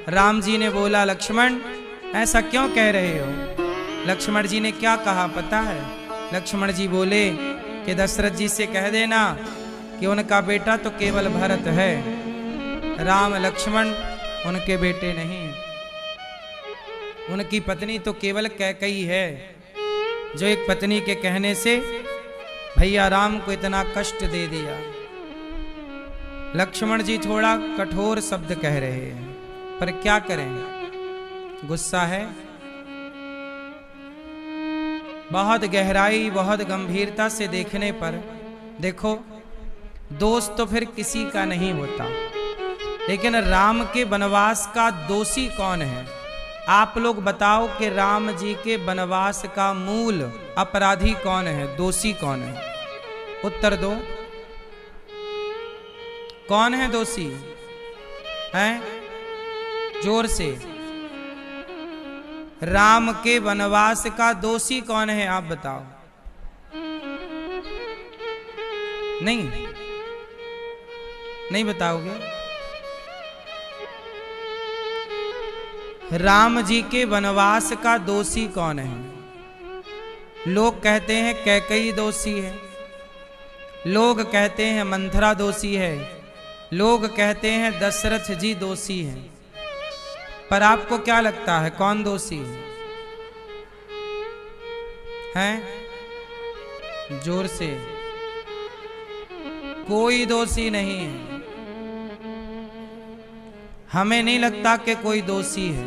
राम जी ने बोला, लक्ष्मण ऐसा क्यों कह रहे हो? लक्ष्मण जी ने क्या कहा पता है? लक्ष्मण जी बोले कि दशरथ जी से कह देना कि उनका बेटा तो केवल भरत है, राम लक्ष्मण उनके बेटे नहीं, उनकी पत्नी तो केवल कैकेयी है, जो एक पत्नी के कहने से भैया राम को इतना कष्ट दे दिया। लक्ष्मण जी थोड़ा कठोर शब्द कह रहे हैं, पर क्या करें, गुस्सा है। बहुत गहराई, बहुत गंभीरता से देखने पर देखो, दोष तो फिर किसी का नहीं होता, लेकिन राम के वनवास का दोषी कौन है? आप लोग बताओ कि राम जी के वनवास का मूल अपराधी कौन है, दोषी कौन है? उत्तर दो, कौन है दोषी? हैं? जोर से। राम के वनवास का दोषी कौन है, आप बताओ। नहीं बताओगे? राम जी के वनवास का दोषी कौन है? लोग कहते हैं कैकेयी दोषी है, लोग कहते हैं मंथरा दोषी है, लोग कहते हैं दशरथ जी दोषी हैं, पर आपको क्या लगता है कौन दोषी है? जोर से। कोई दोषी नहीं है। हमें नहीं लगता कि कोई दोषी है।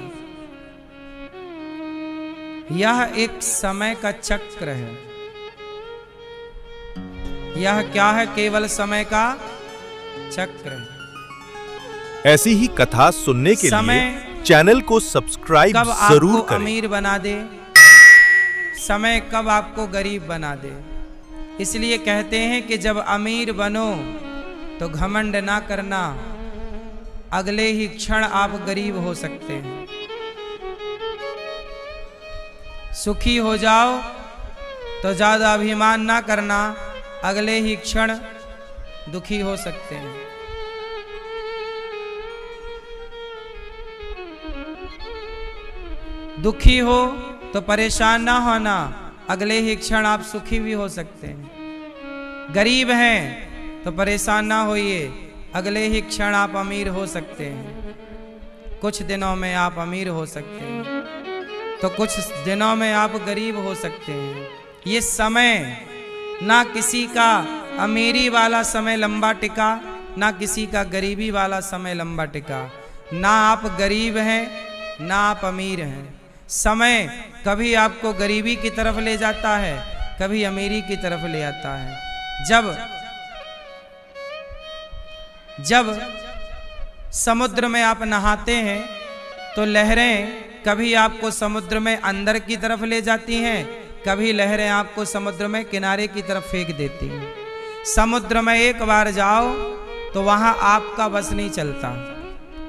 यह एक समय का चक्र है। यह क्या है? केवल समय का चक्र है। ऐसी ही कथा सुनने के लिए चैनल को सब्सक्राइब जरूर करें। अमीर बना दे, समय कब आपको गरीब बना दे। इसलिए कहते हैं कि जब अमीर बनो तो घमंड ना करना, अगले ही क्षण आप गरीब हो सकते हैं। सुखी हो जाओ तो ज्यादा अभिमान ना करना, अगले ही क्षण दुखी हो सकते हैं। दुखी हो तो परेशान ना होना, अगले ही क्षण आप सुखी भी हो सकते हैं। गरीब हैं तो परेशान ना होइए, अगले ही क्षण आप अमीर हो सकते हैं। कुछ दिनों में आप अमीर हो सकते हैं तो कुछ दिनों में आप गरीब हो सकते हैं। ये समय ना किसी का अमीरी वाला समय लंबा टिका, ना किसी का गरीबी वाला समय लंबा टिका। ना आप गरीब हैं ना आप अमीर हैं। समय कभी आपको गरीबी की तरफ ले जाता है, कभी अमीरी की तरफ ले आता है। जब समुद्र में आप नहाते हैं तो लहरें कभी आपको समुद्र में अंदर की तरफ ले जाती हैं, कभी लहरें आपको समुद्र में किनारे की तरफ फेंक देती हैं। समुद्र में एक बार जाओ तो वहां आपका बस नहीं चलता,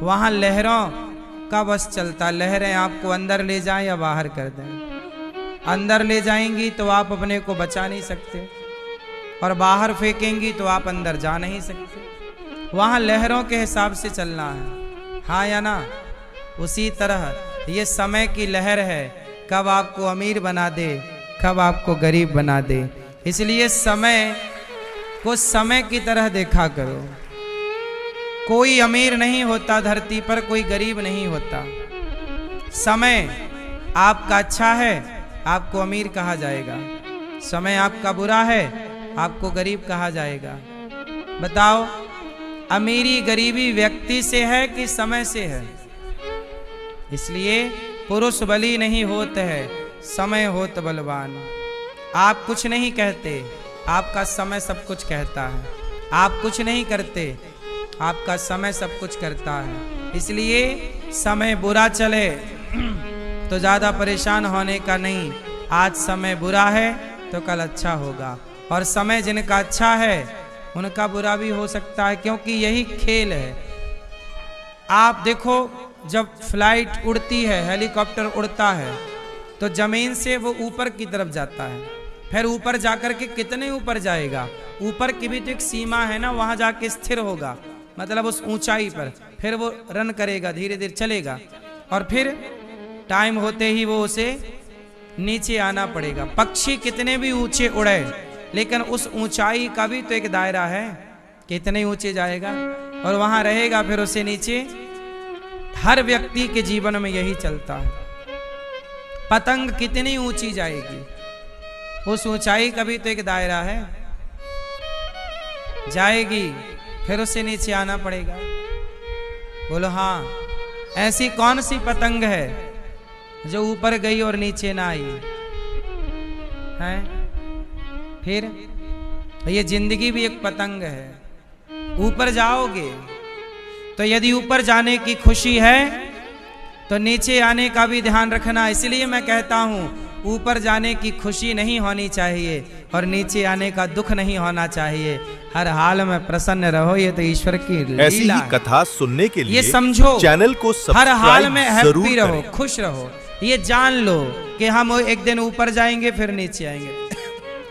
वहां लहरों का बस चलता। लहरें आपको अंदर ले जाएं या बाहर कर दें। अंदर ले जाएंगी तो आप अपने को बचा नहीं सकते, और बाहर फेंकेंगी तो आप अंदर जा नहीं सकते। वहां लहरों के हिसाब से चलना है, हाँ या ना? उसी तरह ये समय की लहर है, कब आपको अमीर बना दे, कब आपको गरीब बना दे। इसलिए समय को समय की तरह देखा करो। कोई अमीर नहीं होता धरती पर, कोई गरीब नहीं होता। समय आपका अच्छा है, आपको अमीर कहा जाएगा। समय आपका बुरा है, आपको गरीब कहा जाएगा। बताओ, अमीरी गरीबी व्यक्ति से है कि समय से है? इसलिए पुरुष बली नहीं होते है, समय होत बलवान। आप कुछ नहीं कहते, आपका समय सब कुछ कहता है। आप कुछ नहीं करते, आपका समय सब कुछ करता है। इसलिए समय बुरा चले तो ज़्यादा परेशान होने का नहीं। आज समय बुरा है तो कल अच्छा होगा, और समय जिनका अच्छा है उनका बुरा भी हो सकता है, क्योंकि यही खेल है। आप देखो, जब फ्लाइट उड़ती है, हेलीकॉप्टर उड़ता है, तो जमीन से वो ऊपर की तरफ जाता है। फिर ऊपर जाकर के कितने ऊपर जाएगा? ऊपर की भी तो एक सीमा है ना, वहां जाके स्थिर होगा। मतलब उस ऊंचाई पर, फिर वो रन करेगा, धीरे धीरे चलेगा और फिर टाइम होते ही वो उसे नीचे आना पड़ेगा। पक्षी कितने भी ऊंचे उड़े, लेकिन उस ऊंचाई का भी तो एक दायरा है, कितने ऊंचे जाएगा और वहां रहेगा, फिर उसे नीचे। हर व्यक्ति के जीवन में यही चलता है। पतंग कितनी ऊंची जाएगी, उस ऊंचाई का भी तो एक दायरा है, जाएगी फिर उसे नीचे आना पड़ेगा। बोलो हाँ, ऐसी कौन सी पतंग है जो ऊपर गई और नीचे ना आई है? फिर ये जिंदगी भी एक पतंग है। ऊपर जाओगे तो यदि ऊपर जाने की खुशी है तो नीचे आने का भी ध्यान रखना। इसलिए मैं कहता हूं, ऊपर जाने की खुशी नहीं होनी चाहिए और नीचे आने का दुख नहीं होना चाहिए। हर हाल में प्रसन्न रहो, ये तो ईश्वर की लीला है। ऐसी ही कथा सुनने के लिए ये समझो, चैनल को हर हाल में जरूर हैप्पी रहो, करें। खुश रहो। ये जान लो कि हम एक दिन ऊपर जाएंगे फिर नीचे आएंगे।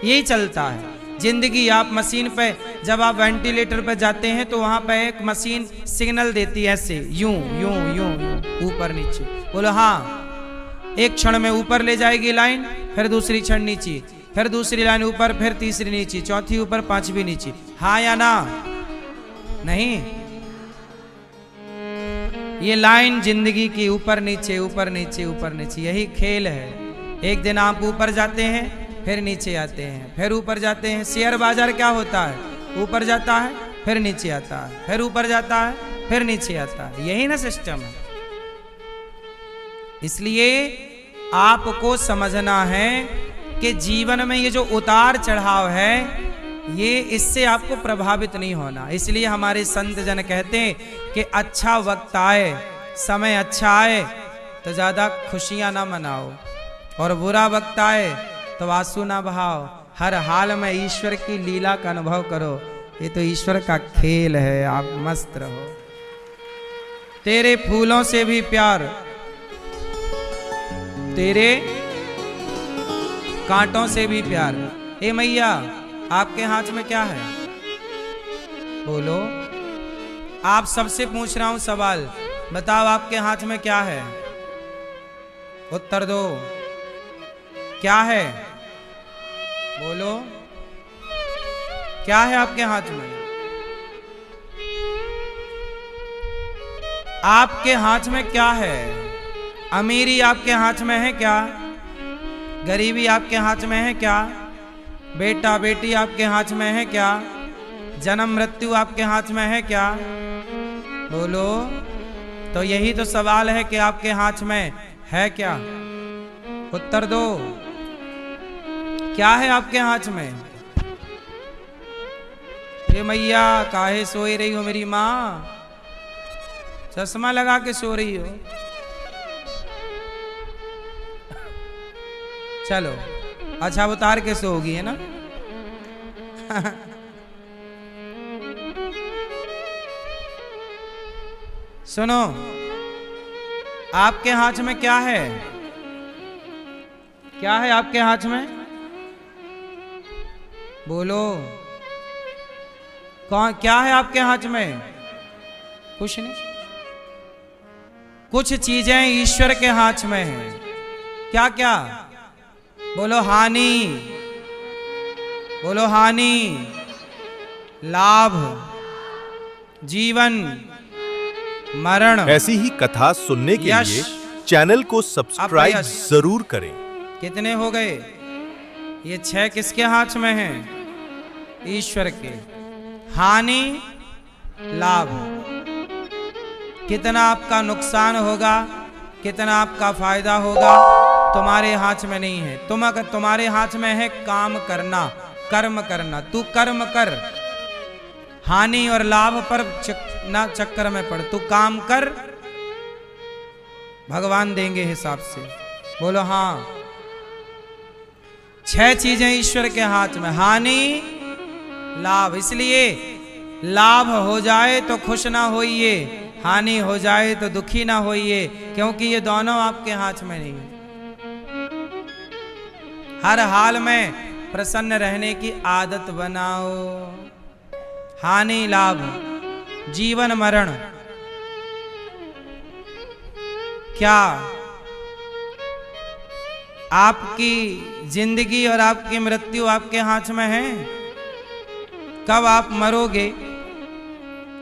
यही चलता है जिंदगी। आप मशीन पे, जब आप वेंटिलेटर पे जाते हैं तो वहां पे एक मशीन सिग्नल देती है ऐसे, यूं यूं यूं यूं, ऊपर नीचे। बोलो हाँ, एक क्षण में ऊपर ले जाएगी लाइन, फिर दूसरी क्षण नीचे, फिर दूसरी लाइन ऊपर, फिर तीसरी नीचे, चौथी ऊपर, पांचवी नीचे। हाँ या ना? नहीं। ये लाइन जिंदगी की ऊपर नीचे ऊपर नीचे ऊपर नीचे, यही खेल है। एक दिन आप ऊपर जाते हैं, फिर नीचे आते हैं, फिर ऊपर जाते हैं। शेयर बाजार क्या होता है? ऊपर जाता है फिर नीचे आता है, फिर ऊपर जाता है फिर नीचे आता है। यही ना सिस्टम है। इसलिए आपको समझना है कि जीवन में ये जो उतार चढ़ाव है, ये इससे आपको प्रभावित नहीं होना। इसलिए हमारे संत जन कहते हैं कि अच्छा वक्त आए, समय अच्छा आए तो ज्यादा खुशियां ना मनाओ, और बुरा वक्त आए तो आंसू ना बहाओ। हर हाल में ईश्वर की लीला का अनुभव करो। ये तो ईश्वर का खेल है। आप मस्त रहो। तेरे फूलों से भी प्यार, तेरे कांटों से भी प्यार। हे मैया, आपके हाथ में क्या है? बोलो। आप सबसे पूछ रहा हूं सवाल, बताओ आपके हाथ में क्या है? उत्तर दो, क्या है? बोलो, क्या है आपके हाथ में? आपके हाथ में क्या है? अमीरी आपके हाथ में है क्या? गरीबी आपके हाथ में है क्या? बेटा बेटी आपके हाथ में है क्या? जन्म मृत्यु आपके हाथ में है क्या? बोलो। तो यही तो सवाल है कि आपके हाथ में है क्या? उत्तर दो, क्या है आपके हाथ में? ये मैया, काहे सोई रही हो मेरी माँ? चश्मा लगा के सो रही हो। चलो, अच्छा उतार के सोगी, है ना? सुनो, आपके हाथ में क्या है? क्या है आपके हाथ में? बोलो। कौन, क्या है आपके हाथ में? कुछ नहीं। कुछ चीजें ईश्वर के हाथ में हैं। क्या क्या? बोलो हानि, बोलो हानि, लाभ, जीवन, मरण। ऐसी ही कथा सुनने के लिए चैनल को सब्सक्राइब जरूर करें। कितने हो गए? ये 6 किसके हाथ में हैं? ईश्वर के। हानि, लाभ, कितना आपका नुकसान होगा, कितना आपका फायदा होगा, तुम्हारे हाथ में नहीं है। तुम अगर, तुम्हारे हाथ में है काम करना, कर्म करना। तू कर्म कर, हानि और लाभ पर ना चक्कर में पड़। तू काम कर, भगवान देंगे हिसाब से। बोलो हाँ। 6 चीजें ईश्वर के हाथ में, हानि, लाभ। इसलिए लाभ हो जाए तो खुश ना होइए, हानि हो जाए तो दुखी ना होइए, क्योंकि ये दोनों आपके हाथ में नहीं है। हर हाल में प्रसन्न रहने की आदत बनाओ। हानि लाभ जीवन मरण क्या आपकी जिंदगी और आपकी मृत्यु आपके हाथ में है? कब आप मरोगे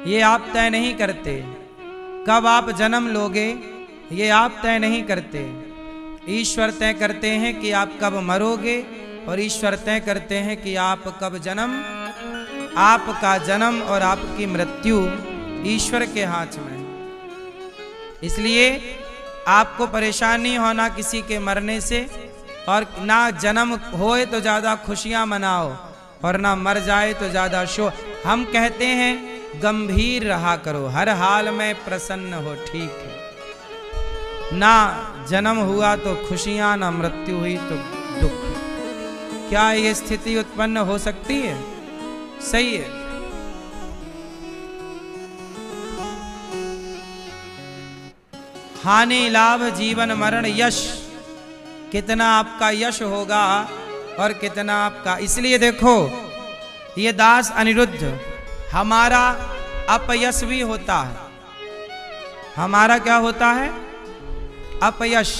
ये आप तय नहीं करते, कब आप जन्म लोगे ये आप तय नहीं करते। ईश्वर तय करते हैं कि आप कब मरोगे और ईश्वर तय करते हैं कि आप कब जन्म। आपका जन्म और आपकी मृत्यु ईश्वर के हाथ में। इसलिए आपको परेशान नहीं होना किसी के मरने से, और ना जन्म होए तो ज़्यादा खुशियाँ मनाओ और ना मर जाए तो ज़्यादा शोक। हम कहते हैं गंभीर रहा करो, हर हाल में प्रसन्न हो, ठीक है। ना जन्म हुआ तो खुशियाँ, ना मृत्यु हुई तो दुख। क्या ये स्थिति उत्पन्न हो सकती है? सही है। हानि लाभ जीवन मरण यश, कितना आपका यश होगा और कितना आपका। इसलिए देखो ये दास अनिरुद्ध, हमारा अपयश भी होता है। हमारा क्या होता है? अपयश।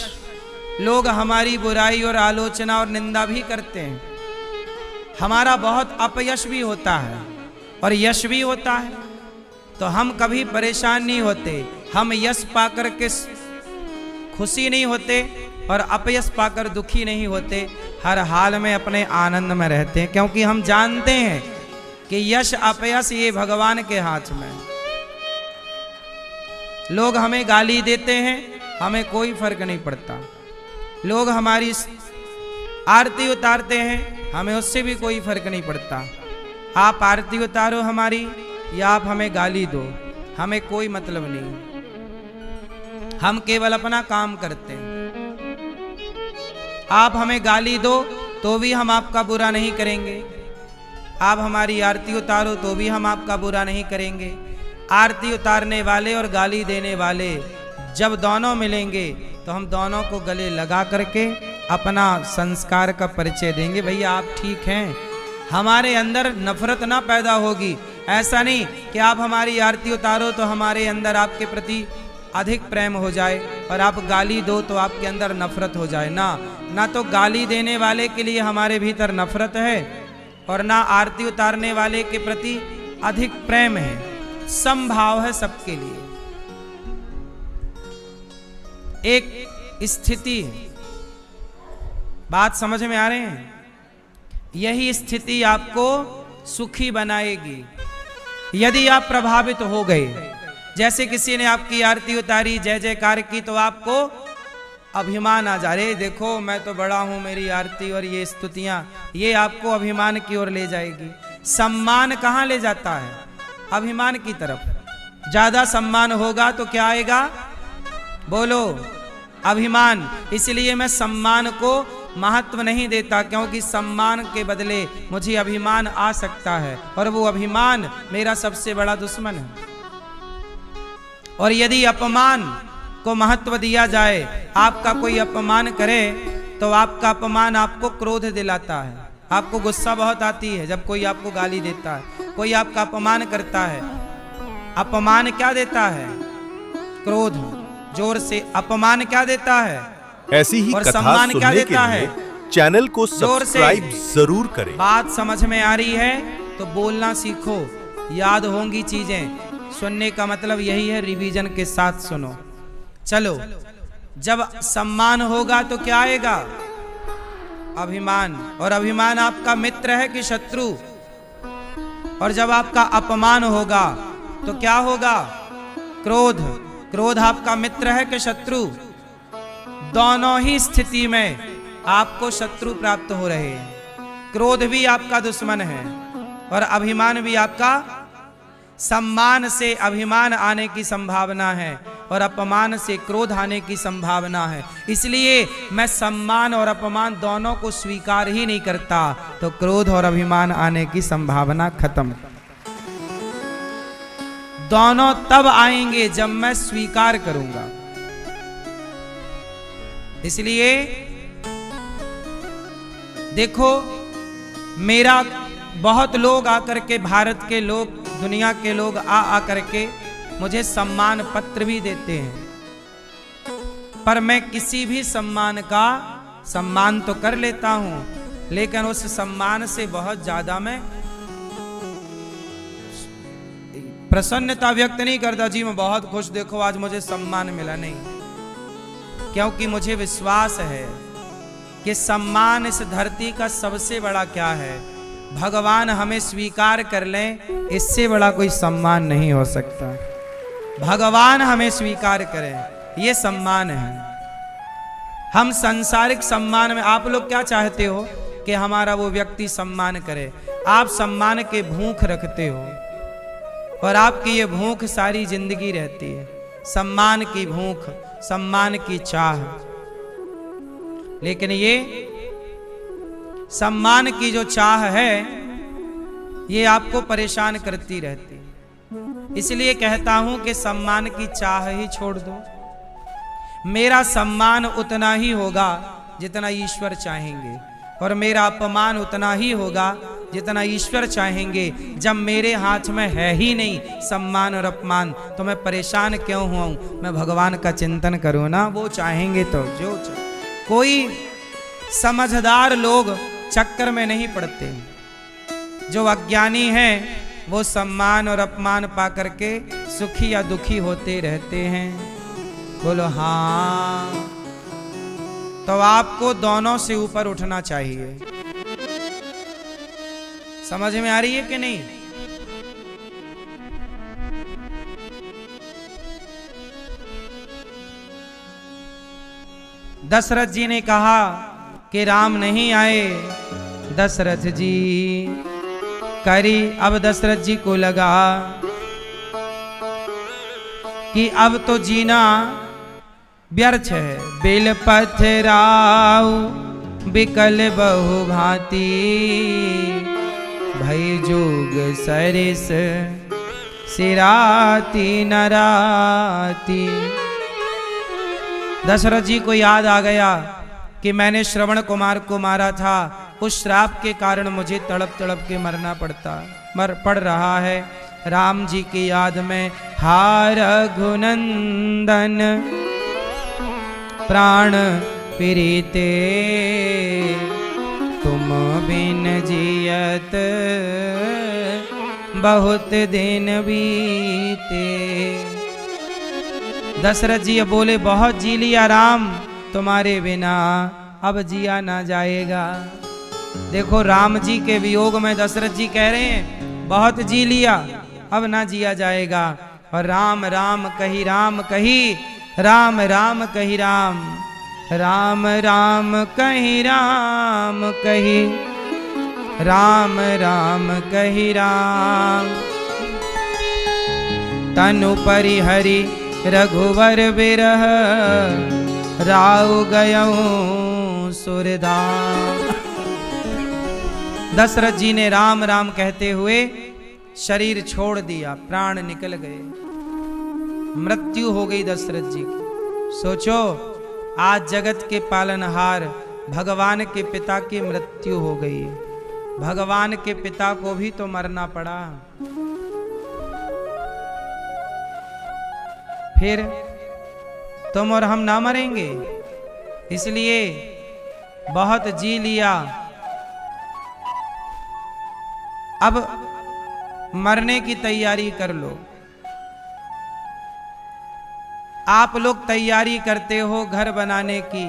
लोग हमारी बुराई और आलोचना और निंदा भी करते हैं। हमारा बहुत अपयश भी होता है और यश भी होता है, तो हम कभी परेशान नहीं होते। हम यश पाकर के खुशी नहीं होते और अपयश पाकर दुखी नहीं होते। हर हाल में अपने आनंद में रहते हैं, क्योंकि हम जानते हैं कि यश अपयश ये भगवान के हाथ में। लोग हमें गाली देते हैं, हमें कोई फर्क नहीं पड़ता। लोग हमारी आरती उतारते हैं, हमें उससे भी कोई फर्क नहीं पड़ता। आप आरती उतारो हमारी या आप हमें गाली दो, हमें कोई मतलब नहीं। हम केवल अपना काम करते हैं। आप हमें गाली दो तो भी हम आपका बुरा नहीं करेंगे, आप हमारी आरती उतारो तो भी हम आपका बुरा नहीं करेंगे। आरती उतारने वाले और गाली देने वाले जब दोनों मिलेंगे तो हम दोनों को गले लगा करके अपना संस्कार का परिचय देंगे। भैया आप ठीक हैं, हमारे अंदर नफरत ना पैदा होगी। ऐसा नहीं कि आप हमारी आरती उतारो तो हमारे अंदर आपके प्रति अधिक प्रेम हो जाए और आप गाली दो तो आपके अंदर नफरत हो जाए। ना तो गाली देने वाले के लिए हमारे भीतर नफरत है और ना आरती उतारने वाले के प्रति अधिक प्रेम है। समभाव है सबके लिए, एक स्थिति है। बात समझ में आ रहे हैं? यही स्थिति आपको सुखी बनाएगी। यदि आप प्रभावित हो गए, जैसे किसी ने आपकी आरती उतारी, जय जयकार की, तो आपको अभिमान आ जा रहे, देखो मैं तो बड़ा हूं, मेरी आरती और ये स्तुतियां, ये आपको अभिमान की ओर ले जाएगी। सम्मान कहां ले जाता है? अभिमान की तरफ। ज्यादा सम्मान होगा तो क्या आएगा? बोलो, अभिमान। इसलिए मैं सम्मान को महत्व नहीं देता, क्योंकि सम्मान के बदले मुझे अभिमान आ सकता है और वो अभिमान मेरा सबसे बड़ा दुश्मन है। और यदि अपमान को महत्व दिया जाए, आपका कोई अपमान करे तो आपका अपमान आपको क्रोध दिलाता है, आपको गुस्सा बहुत आती है जब कोई आपको गाली देता है, कोई आपका अपमान करता है। अपमान क्या देता है? क्रोध। जोर से, अपमान क्या देता है? ऐसी ही कथा सम्मान क्या सुनने देता के लिए है? चैनल को सब्सक्राइब जरूर करें। बात समझ में आ रही है तो बोलना सीखो, याद होंगी चीजें। सुनने का मतलब यही है, रिवीजन के साथ सुनो। चलो, जब सम्मान होगा तो क्या आएगा? अभिमान। और अभिमान आपका मित्र है कि शत्रु? और जब आपका अपमान होगा तो क्या होगा? क्रोध। क्रोध आपका मित्र है कि शत्रु? दोनों ही स्थिति में आपको शत्रु प्राप्त हो रहे हैं। क्रोध भी आपका दुश्मन है और अभिमान भी आपका। सम्मान से अभिमान आने की संभावना है और अपमान से क्रोध आने की संभावना है। इसलिए मैं सम्मान और अपमान दोनों को स्वीकार ही नहीं करता, तो क्रोध और अभिमान आने की संभावना खत्म। दोनों तब आएंगे जब मैं स्वीकार करूंगा। इसलिए देखो, मेरा बहुत लोग आकर के, भारत के लोग दुनिया के लोग आ करके मुझे सम्मान पत्र भी देते हैं, पर मैं किसी भी सम्मान का सम्मान तो कर लेता हूं, लेकिन उस सम्मान से बहुत ज्यादा मैं प्रसन्नता व्यक्त नहीं करता। जी मैं बहुत खुश, देखो आज मुझे सम्मान मिला, नहीं, क्योंकि मुझे विश्वास है कि सम्मान इस धरती का सबसे बड़ा क्या है, भगवान हमें स्वीकार कर लें, इससे बड़ा कोई सम्मान नहीं हो सकता। भगवान हमें स्वीकार करें, ये सम्मान है। हम सांसारिक सम्मान में, आप लोग क्या चाहते हो कि हमारा वो व्यक्ति सम्मान करे, आप सम्मान के भूख रखते हो और आपकी ये भूख सारी जिंदगी रहती है, सम्मान की भूख, सम्मान की चाह। लेकिन ये सम्मान की जो चाह है ये आपको परेशान करती रहती है। इसलिए कहता हूं कि सम्मान की चाह ही छोड़ दो। मेरा सम्मान उतना ही होगा जितना ईश्वर चाहेंगे, और मेरा अपमान उतना ही होगा जितना ईश्वर चाहेंगे। जब मेरे हाथ में है ही नहीं सम्मान और अपमान, तो मैं परेशान क्यों हुआ हूं? मैं भगवान का चिंतन करूं ना, वो चाहेंगे तो जो कोई समझदार लोग चक्कर में नहीं पड़ते, जो अज्ञानी हैं वो सम्मान और अपमान पा करके सुखी या दुखी होते रहते हैं। बोलो हाँ। तो आपको दोनों से ऊपर उठना चाहिए। समझ में आ रही है कि नहीं? दशरथ जी ने कहा कि राम नहीं आए। दशरथ जी करी, अब दशरथ जी को लगा कि अब तो जीना व्यर्थ है। बेल पथराऊ बिकल बहु भांति, भई जोग सरिस सिराती नराती। दशरथ जी को याद आ गया कि मैंने श्रवण कुमार को मारा था, उस श्राप के कारण मुझे तड़प तड़प के मरना पड़ रहा है। राम जी की याद में हार रघुनंदन प्राण प्रीते, तुम बिन जियत बहुत दिन बीते। दशरथ जी बोले बहुत जी लिया राम, तुम्हारे बिना अब जिया ना जाएगा। देखो राम जी के वियोग में दशरथ जी कह रहे हैं बहुत जी लिया, अब ना जिया जाएगा। और राम राम कही राम कही, राम राम कही राम, राम राम कही राम कही, राम राम कही राम। तनु परिहरि रघुवर बिरह, राव गयऊं सुरधाम। दशरथ जी ने राम राम कहते हुए शरीर छोड़ दिया, प्राण निकल गए, मृत्यु हो गई दशरथ जी की। सोचो आज जगत के पालनहार भगवान के पिता की मृत्यु हो गई। भगवान के पिता को भी तो मरना पड़ा, फिर तुम और हम ना मरेंगे? इसलिए बहुत जी लिया, अब मरने की तैयारी कर लो। आप लोग तैयारी करते हो घर बनाने की,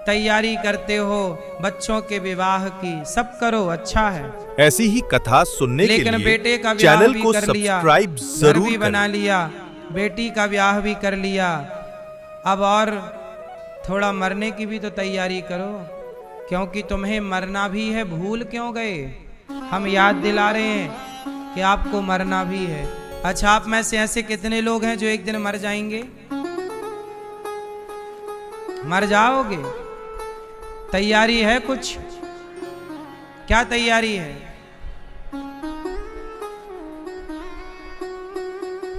तैयारी करते हो बच्चों के विवाह की, सब करो, अच्छा है। ऐसी ही कथा सुनने के लिए लेकिन बेटे का ब्याह चैनल भी को कर लिया, सब्सक्राइब घर जरूर भी बना लिया, बेटी का ब्याह भी कर लिया, अब और थोड़ा मरने की भी तो तैयारी करो, क्योंकि तुम्हें मरना भी है। भूल क्यों गए? हम याद दिला रहे हैं कि आपको मरना भी है। अच्छा, आप में से ऐसे कितने लोग हैं जो एक दिन मर जाएंगे? मर जाओगे? तैयारी है कुछ? क्या तैयारी है?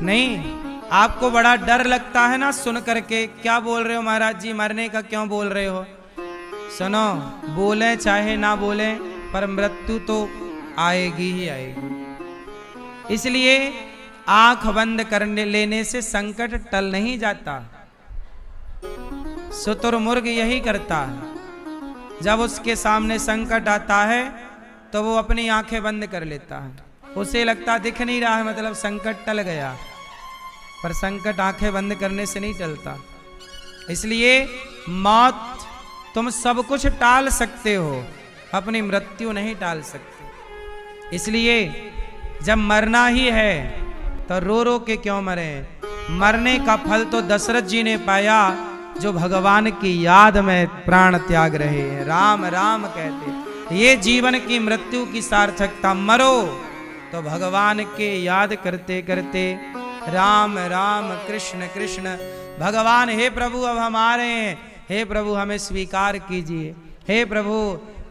नहीं, आपको बड़ा डर लगता है ना सुन करके। क्या बोल रहे हो महाराज जी, मरने का क्यों बोल रहे हो? सुनो, बोले चाहे ना बोले पर मृत्यु तो आएगी ही आएगी। इसलिए आंख बंद करने लेने से संकट टल नहीं जाता। शुतुरमुर्ग यही करता है, जब उसके सामने संकट आता है तो वो अपनी आंखें बंद कर लेता है। उसे लगता दिख नहीं रहा है, मतलब संकट टल गया, पर संकट आंखें बंद करने से नहीं टलता। इसलिए मौत तुम सब कुछ टाल सकते हो, अपनी मृत्यु नहीं टाल सकते। इसलिए जब मरना ही है तो रो रो के क्यों मरे। मरने का फल तो दशरथ जी ने पाया, जो भगवान की याद में प्राण त्याग रहे हैं, राम राम कहते। ये जीवन की मृत्यु की सार्थकता, मरो तो भगवान के याद करते करते राम राम कृष्ण कृष्ण। भगवान हे प्रभु अब हम आ रहे हैं, हे प्रभु हमें स्वीकार कीजिए, हे प्रभु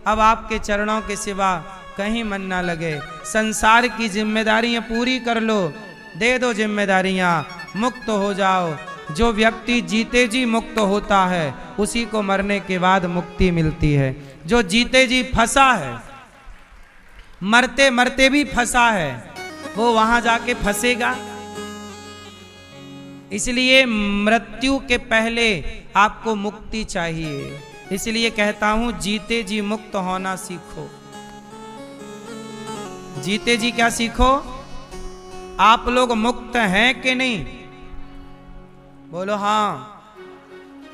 अब आपके चरणों के सिवा कहीं मन ना लगे। संसार की जिम्मेदारियां पूरी कर लो, दे दो जिम्मेदारियां, मुक्त हो जाओ। जो व्यक्ति जीते जी मुक्त होता है उसी को मरने के बाद मुक्ति मिलती है। जो जीते जी फंसा है, मरते मरते भी फंसा है, वो वहां जाके फंसेगा। इसलिए मृत्यु के पहले आपको मुक्ति चाहिए। इसलिए कहता हूं जीते जी मुक्त होना सीखो। जीते जी क्या सीखो? आप लोग मुक्त हैं कि नहीं? बोलो हाँ।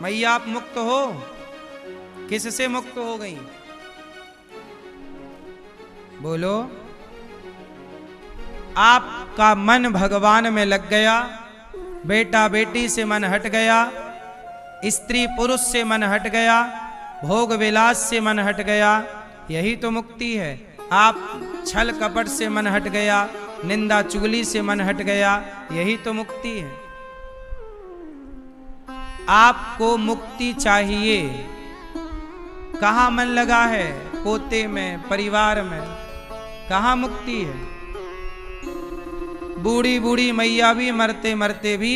मैया आप मुक्त हो? किससे मुक्त हो गई? बोलो। आपका मन भगवान में लग गया, बेटा बेटी से मन हट गया, स्त्री पुरुष से मन हट गया, भोग विलास से मन हट गया, यही तो मुक्ति है। आप छल कपट से मन हट गया, निंदा चुगली से मन हट गया, यही तो मुक्ति है। आपको मुक्ति चाहिए। कहाँ मन लगा है? पोते में, परिवार में, कहाँ मुक्ति है? बूढ़ी बूढ़ी मैया भी मरते मरते भी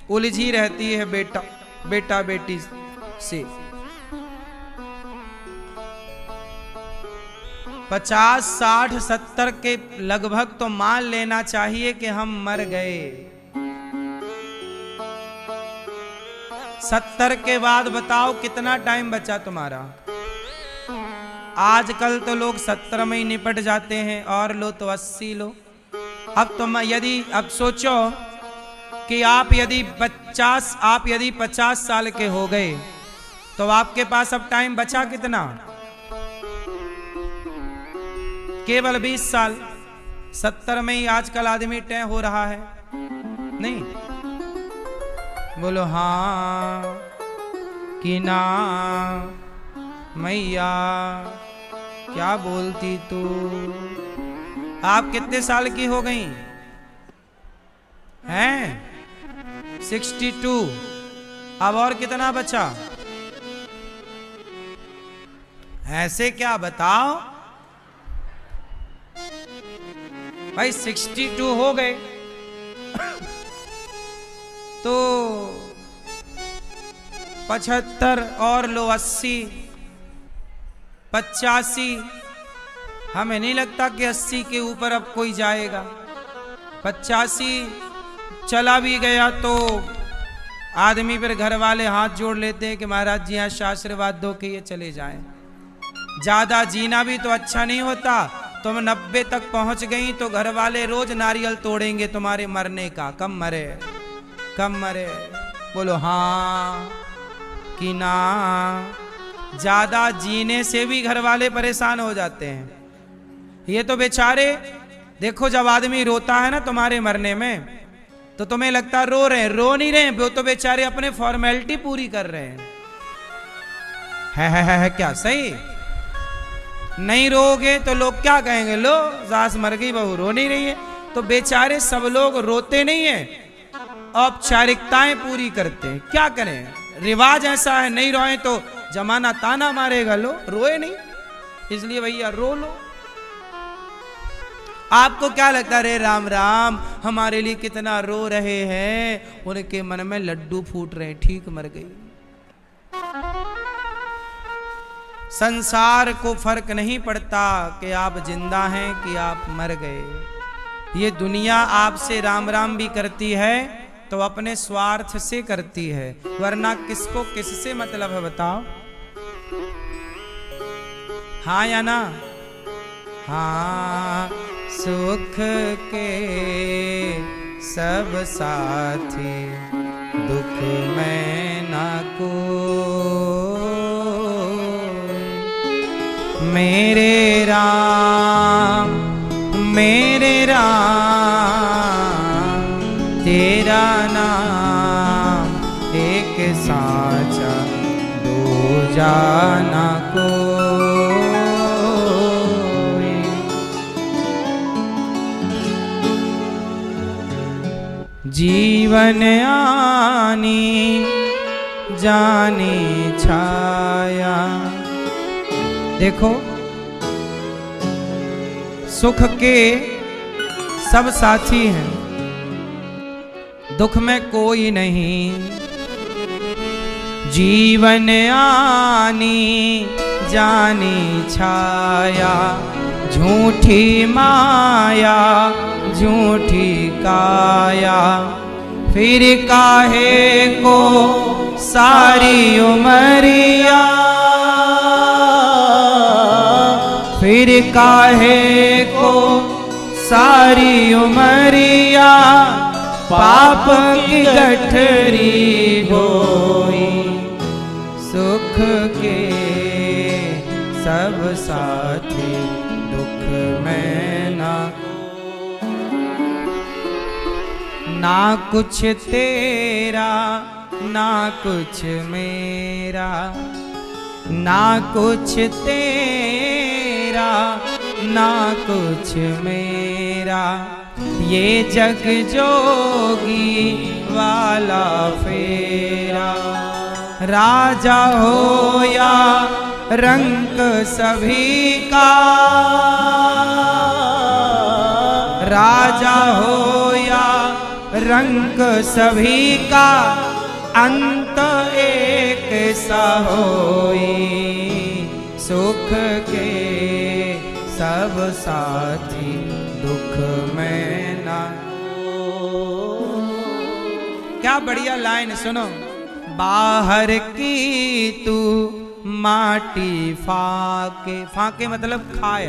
उलझी रहती है बेटा बेटी से। 50, 60, 70 के लगभग तो मान लेना चाहिए कि हम मर गए। 70 के बाद बताओ कितना टाइम बचा तुम्हारा। आजकल तो लोग 70 में ही निपट जाते हैं, और लो तो 80 लो। अब तुम यदि अब सोचो कि आप यदि 50 साल के हो गए तो आपके पास अब टाइम बचा कितना? केवल 20 साल। 70 में ही आजकल आदमी तय हो रहा है, नहीं? बोलो हाँ कि ना। मैया क्या बोलती तू? आप कितने साल की हो गई हैं? 62। अब और कितना बचा? ऐसे क्या बताओ भाई। 62 हो गए तो 75 और लो 80, 85। हमें नहीं लगता कि 80 के ऊपर अब कोई जाएगा। 85 चला भी गया तो आदमी फिर घर वाले हाथ जोड़ लेते हैं कि महाराज जी यहाँ आशीर्वाद दो कि ये चले जाएं। ज्यादा जीना भी तो अच्छा नहीं होता। तुम 90 तक पहुंच गई तो घर वाले रोज नारियल तोड़ेंगे तुम्हारे मरने का। कम मरे कम मरे। बोलो हाँ कि ना। ज्यादा जीने से भी घर वाले परेशान हो जाते हैं। ये तो बेचारे देखो, जब आदमी रोता है ना तुम्हारे मरने में तो तुम्हें लगता रो रहे हैं, रो नहीं रहे हैं। वो तो बेचारे अपने फॉर्मेलिटी पूरी कर रहे हैं। है क्या सही? नहीं रोगे तो लोग क्या कहेंगे? लो सास मर गई, बहू रो नहीं रही है। तो बेचारे सब लोग रोते नहीं है, औपचारिकताएं पूरी करते हैं। क्या करें, रिवाज ऐसा है। नहीं रोए तो जमाना ताना मारेगा। लो रोए नहीं, इसलिए भैया रो लो। आपको क्या लगता है? रे राम राम हमारे लिए कितना रो रहे हैं, उनके मन में लड्डू फूट रहे हैं, ठीक मर गई। संसार को फर्क नहीं पड़ता कि आप जिंदा हैं कि आप मर गए। ये दुनिया आपसे राम राम भी करती है तो अपने स्वार्थ से करती है, वरना किसको किससे मतलब है बताओ? हाँ या ना? हाँ, सुख के सब साथी, दुख में ना कोई। मेरे राम तेरा नाम एक साचा, दूजा ना कोई। जीवन आनी जानी छाया। देखो, सुख के सब साथी हैं, दुख में कोई नहीं। जीवन आनी जानी छाया, झूठी माया झूठी काया। फिर काहे को सारी उमरिया, फिर काहे को सारी उमरिया, पाप की गठरी ढोई। सुख के सब साथी, दुख में ना कुछ तेरा ना कुछ मेरा, ना कुछ तेरा ना कुछ मेरा। ये जग जोगी वाला फेरा, राजा हो या रंक सभी का, राजा हो या रंक सभी का, अंत एक सा होई। सुख के सब साथी, दुख में ना। क्या बढ़िया लाइन सुनो। बाहर की तू माटी फाके, फाके मतलब खाए।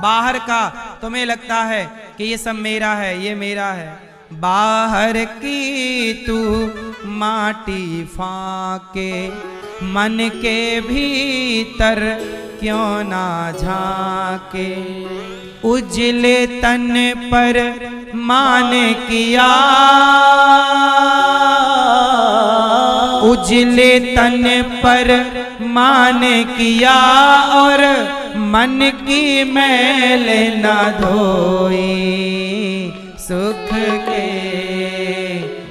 बाहर का तुम्हें लगता है कि ये सब मेरा है, ये मेरा है। बाहर की तू माटी फाके, मन के भीतर क्यों ना झाके। उजले तन पर मान किया, उजले तन पर मान किया, और मन की मैल न धोई। सुख के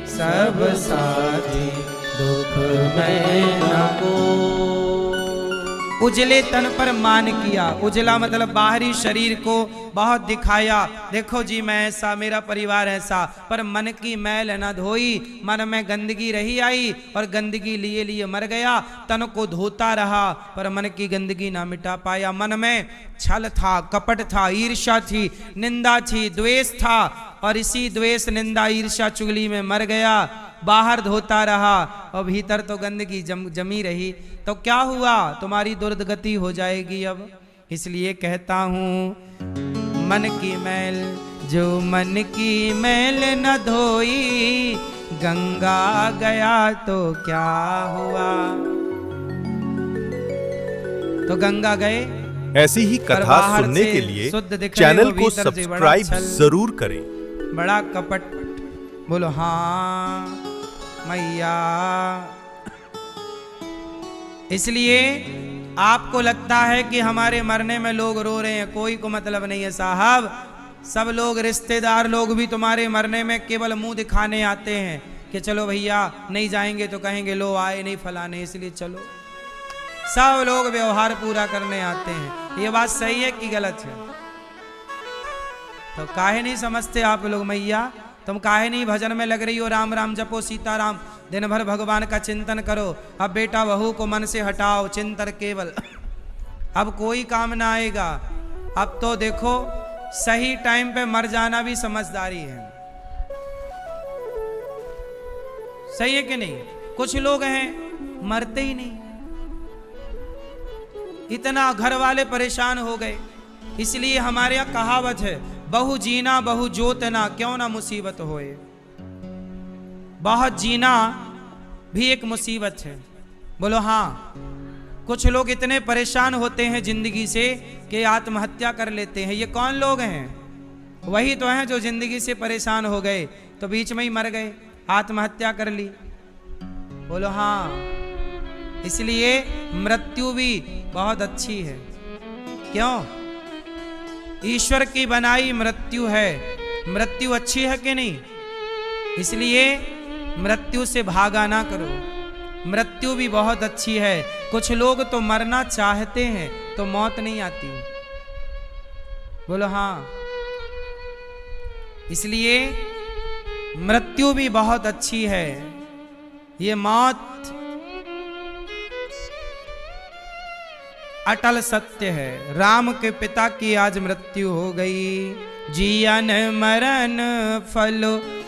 सब साथी, दुख में न कोई। उजले तन पर मान किया, उजला मतलब बाहरी शरीर को बहुत दिखाया, देखो जी मैं ऐसा, मेरा परिवार ऐसा, पर मन की मैल न धोई। मन में गंदगी रही आई और गंदगी लिए लिए मर गया। तन को धोता रहा पर मन की गंदगी ना मिटा पाया। मन में छल था, कपट था, ईर्ष्या थी, निंदा थी, द्वेष था, और इसी द्वेष निंदा ईर्ष्या चुगली में मर गया। बाहर धोता रहा और भीतर तो गंदगी जमी रही। तो क्या हुआ? तुम्हारी दुर्गति हो जाएगी। अब इसलिए कहता हूं, मन की मैल जो मन की मैल न धोई, गंगा गया तो क्या हुआ। तो गंगा गए। ऐसी ही कथा सुनने के लिए चैनल को सब्सक्राइब जरूर करें। बड़ा कपट। बोलो हाँ मैया। इसलिए आपको लगता है कि हमारे मरने में लोग रो रहे हैं, कोई को मतलब नहीं है साहब। सब लोग, रिश्तेदार लोग भी तुम्हारे मरने में केवल मुंह दिखाने आते हैं कि चलो भैया, नहीं जाएंगे तो कहेंगे लो आए नहीं फलाने, इसलिए चलो। सब लोग व्यवहार पूरा करने आते हैं। ये बात सही है कि गलत है? तो काहे नहीं समझते आप लोग मैया? तुम काहे नहीं भजन में लग रही हो? राम राम जपो सीताराम, दिन भर भगवान का चिंतन करो। अब बेटा बहू को मन से हटाओ, चिंतन केवल। अब कोई काम ना आएगा। अब तो देखो सही टाइम पे मर जाना भी समझदारी है। सही है कि नहीं? कुछ लोग हैं मरते ही नहीं, इतना घर वाले परेशान हो गए। इसलिए हमारे यहाँ कहावत है, बहु जीना बहु जोतना क्यों ना मुसीबत होए। बहुत जीना भी एक मुसीबत है। बोलो हाँ। कुछ लोग इतने परेशान होते हैं जिंदगी से कि आत्महत्या कर लेते हैं। ये कौन लोग हैं? वही तो हैं जो जिंदगी से परेशान हो गए तो बीच में ही मर गए, आत्महत्या कर ली। बोलो हाँ। इसलिए मृत्यु भी बहुत अच्छी है। क्यों? ईश्वर की बनाई मृत्यु है। मृत्यु अच्छी है कि नहीं? इसलिए मृत्यु से भागा ना करो। मृत्यु भी बहुत अच्छी है। कुछ लोग तो मरना चाहते हैं तो मौत नहीं आती। बोलो हाँ। इसलिए मृत्यु भी बहुत अच्छी है। ये मौत अटल सत्य है। राम के पिता की आज मृत्यु हो गई। जियन मरण फल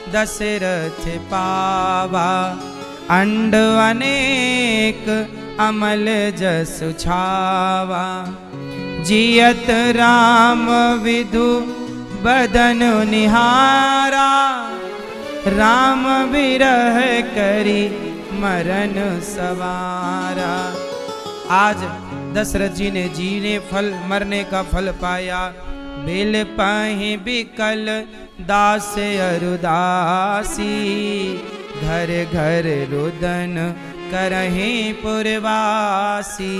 दशरथ पावा, अंड अनेक अमल जस छावा। जियत राम विधु बदन निहारा, राम विरह करी मरण सवारा। आज दशरथ जी ने जीने फल मरने का फल पाया। बिल पाहि बिकल दास अरुदासी, घर घर रुदन करहि पुरवासी।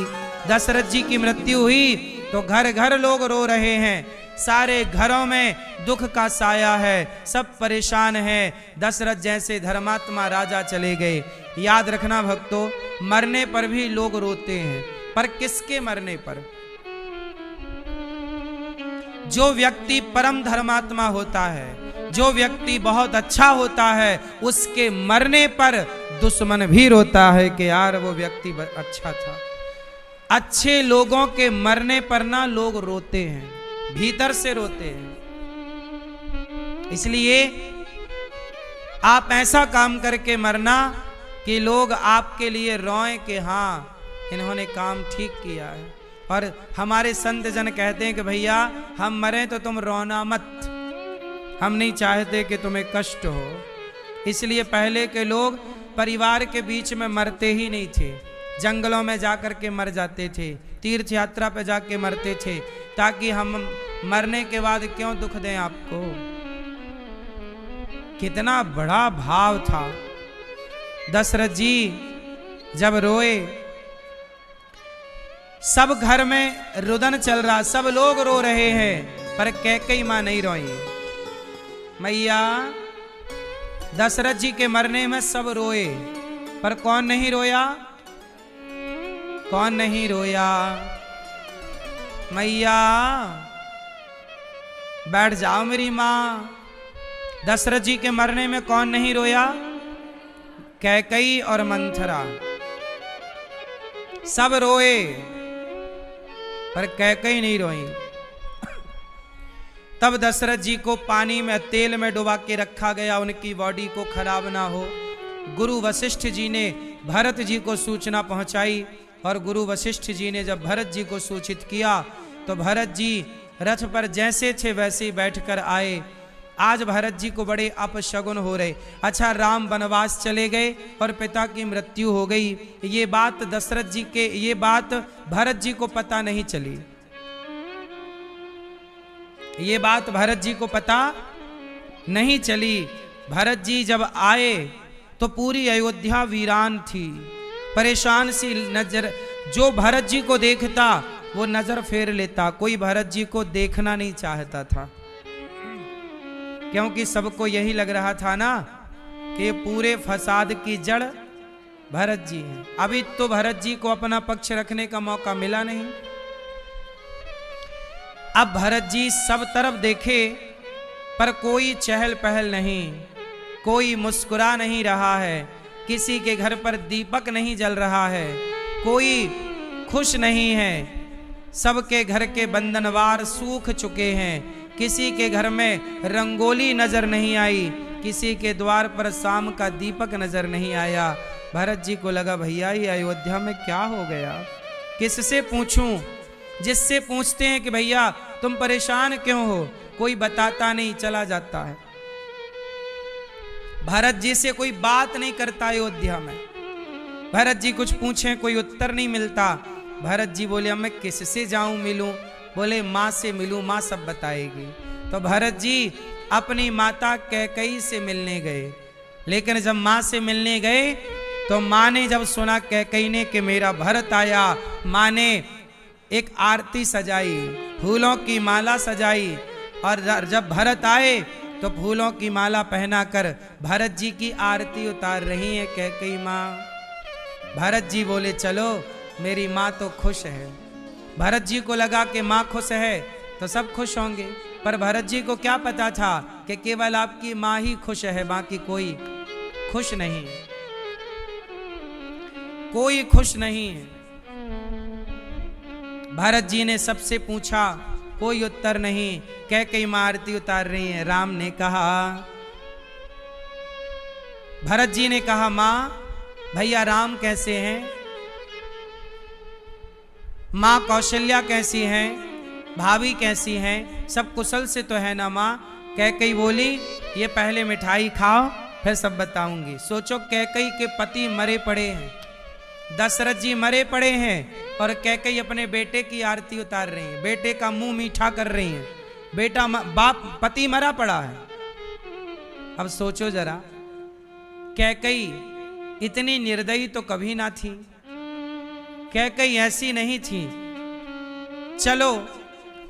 दशरथ जी की मृत्यु हुई तो घर घर लोग रो रहे हैं। सारे घरों में दुख का साया है, सब परेशान हैं। दशरथ जैसे धर्मात्मा राजा चले गए। याद रखना भक्तों, मरने पर भी लोग रोते हैं, पर किसके मरने पर? जो व्यक्ति परम धर्मात्मा होता है, जो व्यक्ति बहुत अच्छा होता है, उसके मरने पर दुश्मन भी रोता है कि यार वो व्यक्ति अच्छा था। अच्छे लोगों के मरने पर ना लोग रोते हैं, भीतर से रोते हैं। इसलिए आप ऐसा काम करके मरना कि लोग आपके लिए रोएं कि हाँ इन्होंने काम ठीक किया है। और हमारे संत जन कहते हैं कि भैया हम मरें तो तुम रोना मत, हम नहीं चाहते कि तुम्हें कष्ट हो। इसलिए पहले के लोग परिवार के बीच में मरते ही नहीं थे, जंगलों में जाकर के मर जाते थे, तीर्थ यात्रा पे जाके मरते थे, ताकि हम मरने के बाद क्यों दुख दें आपको। कितना बड़ा भाव था। दशरथ जी जब रोए, सब घर में रुदन चल रहा, सब लोग रो रहे हैं, पर कैकेयी मां नहीं रोई। मैया दशरथ जी के मरने में सब रोए, पर कौन नहीं रोया? कौन नहीं रोया? मैया बैठ जाओ मेरी मां। दशरथ जी के मरने में कौन नहीं रोया? कैकेयी और मंथरा। सब रोए पर कैकेयी नहीं रोई। तब दशरथ जी को पानी में तेल में डुबा के रखा गया, उनकी बॉडी को खराब ना हो। गुरु वशिष्ठ जी ने भरत जी को सूचना पहुंचाई, और गुरु वशिष्ठ जी ने जब भरत जी को सूचित किया तो भरत जी रथ पर जैसे थे वैसे ही बैठकर आए। आज भरत जी को बड़े अपशगुन हो रहे। अच्छा, राम वनवास चले गए और पिता की मृत्यु हो गई, ये बात दशरथ जी के, ये बात भरत जी को पता नहीं चली। ये बात भरत जी को पता नहीं चली। भरत जी जब आए तो पूरी अयोध्या वीरान थी, परेशान सी नजर। जो भरत जी को देखता वो नजर फेर लेता, कोई भरत जी को देखना नहीं चाहता था, क्योंकि सबको यही लग रहा था ना कि पूरे फसाद की जड़ भरत जी हैं। अभी तो भरत जी को अपना पक्ष रखने का मौका मिला नहीं। अब भरत जी सब तरफ देखे पर कोई चहल पहल नहीं, कोई मुस्कुरा नहीं रहा है, किसी के घर पर दीपक नहीं जल रहा है, कोई खुश नहीं है। सबके घर के बंधनवार सूख चुके हैं। किसी के घर में रंगोली नजर नहीं आई, किसी के द्वार पर शाम का दीपक नजर नहीं आया। भरत जी को लगा भैया ये अयोध्या में क्या हो गया, किससे पूछूं। जिससे पूछते हैं कि भैया तुम परेशान क्यों हो, कोई बताता नहीं, चला जाता है। भरत जी से कोई बात नहीं करता अयोध्या में। भरत जी कुछ पूछें कोई उत्तर नहीं मिलता। भरत जी बोले अब मैं किससे जाऊं मिलूं, बोले माँ से मिलूं, माँ सब बताएगी। तो भरत जी अपनी माता कैकई से मिलने गए। लेकिन जब माँ से मिलने गए तो माँ ने जब सुना कैकई ने कि मेरा भरत आया, माँ ने एक आरती सजाई, फूलों की माला सजाई। और जब भरत आए तो फूलों की माला पहनाकर भरत जी की आरती उतार रही है कैकई माँ। भरत जी बोले चलो मेरी माँ तो खुश है। भरत जी को लगा कि माँ खुश है तो सब खुश होंगे, पर भरत जी को क्या पता था कि केवल आपकी माँ ही खुश है, बाकी कोई खुश नहीं है, कोई खुश नहीं है। भरत जी ने सबसे पूछा, कोई उत्तर नहीं। कैकई माँ आरती उतार रही है। राम ने कहा, भरत जी ने कहा माँ भैया राम कैसे हैं, माँ कौशल्या कैसी हैं, भाभी कैसी हैं, सब कुशल से तो है ना माँ। कैकई बोली ये पहले मिठाई खाओ फिर सब बताऊंगी। सोचो कैकई के पति मरे पड़े हैं, दशरथ जी मरे पड़े हैं और कैकई अपने बेटे की आरती उतार रही है, बेटे का मुंह मीठा कर रही है। बेटा बाप पति मरा पड़ा है। अब सोचो जरा, कैकई इतनी निर्दयी तो कभी ना थी, कैकई ऐसी नहीं थी। चलो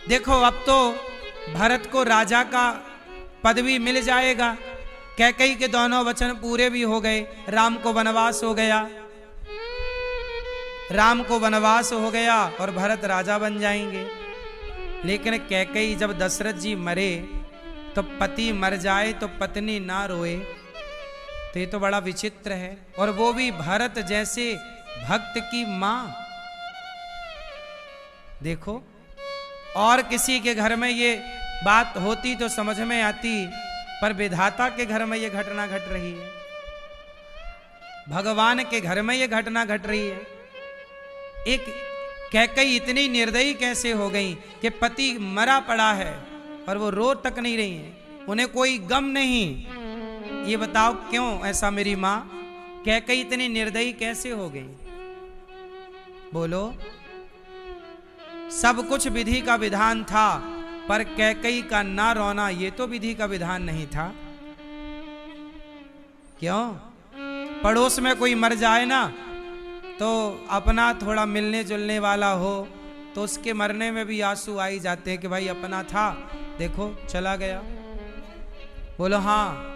देखो अब तो भरत को राजा का पदवी मिल जाएगा। कैकई के दोनों वचन पूरे भी हो गए, राम को वनवास हो गया, राम को वनवास हो गया और भरत राजा बन जाएंगे। लेकिन कैकई जब दशरथ जी मरे तो पति मर जाए तो पत्नी ना रोए, तो ये तो बड़ा विचित्र है। और वो भी भरत जैसे भक्त की मां। देखो और किसी के घर में ये बात होती तो समझ में आती, पर विधाता के घर में ये घटना घट रही है, भगवान के घर में ये घटना घट रही है। एक कैकई इतनी निर्दयी कैसे हो गई कि पति मरा पड़ा है और वो रो तक नहीं रही है, उन्हें कोई गम नहीं। ये बताओ क्यों ऐसा मेरी माँ, कैकई इतनी निर्दयी कैसे हो गई? बोलो। सब कुछ विधि का विधान था, पर कैकई का ना रोना ये तो विधि का विधान नहीं था। क्यों? पड़ोस में कोई मर जाए ना तो अपना थोड़ा मिलने जुलने वाला हो तो उसके मरने में भी आंसू आ ही जाते हैं कि भाई अपना था, देखो चला गया। बोलो हाँ।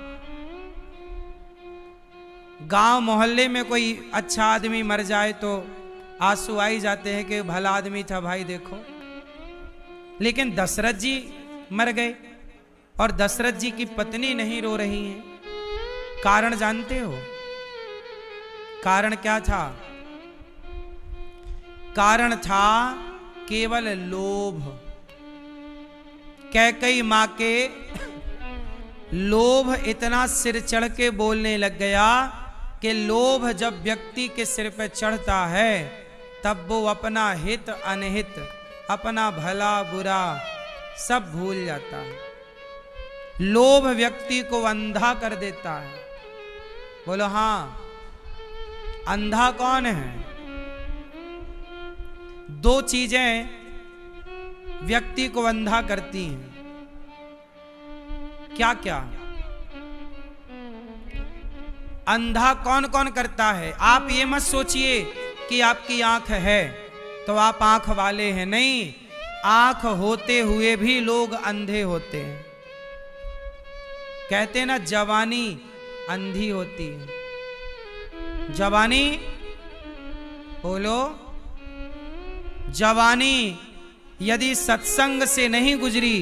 गांव मोहल्ले में कोई अच्छा आदमी मर जाए तो आंसू आ ही जाते हैं कि भला आदमी था भाई देखो। लेकिन दशरथ जी मर गए और दशरथ जी की पत्नी नहीं रो रही है। कारण जानते हो? कारण क्या था? कारण था केवल लोभ। कैकई मां के लोभ इतना सिर चढ़ के बोलने लग गया कि लोभ जब व्यक्ति के सिर पे चढ़ता है तब वो अपना हित अनहित, अपना भला बुरा सब भूल जाता है। लोभ व्यक्ति को अंधा कर देता है। बोलो हाँ। अंधा कौन है? दो चीजें व्यक्ति को अंधा करती हैं। क्या क्या? अंधा कौन कौन करता है? आप ये मत सोचिए कि आपकी आंख है तो आप आंख वाले हैं, नहीं। आंख होते हुए भी लोग अंधे होते हैं। कहते हैं ना जवानी अंधी होती है। जवानी, बोलो, जवानी यदि सत्संग से नहीं गुजरी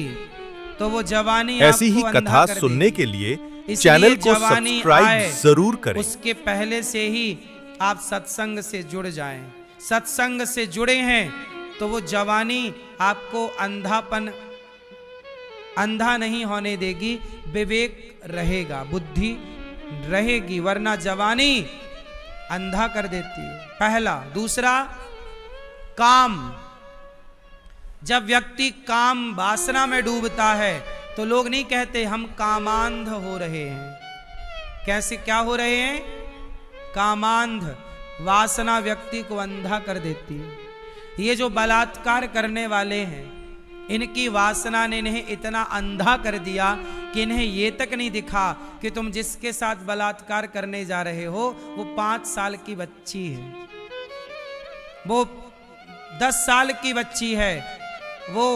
तो वो जवानी ऐसी ही कथा सुनने के लिए चैनल को सब्सक्राइब जरूर करें। उसके पहले से ही आप सत्संग से जुड़ जाएं। सत्संग से जुड़े हैं तो वो जवानी आपको अंधापन अंधा नहीं होने देगी, विवेक रहेगा, बुद्धि रहेगी, वरना जवानी अंधा कर देती है। पहला। दूसरा, काम। जब व्यक्ति काम वासना में डूबता है तो लोग नहीं कहते हम कामांध हो रहे हैं। कैसे, क्या हो रहे हैं? कामांध। वासना व्यक्ति को अंधा कर देती है। ये जो बलात्कार करने वाले हैं, इनकी वासना ने इन्हें इतना अंधा कर दिया कि इन्हें ये तक नहीं दिखा कि तुम जिसके साथ बलात्कार करने जा रहे हो वो 5 साल की बच्ची है, वो 10 साल की बच्ची है, वो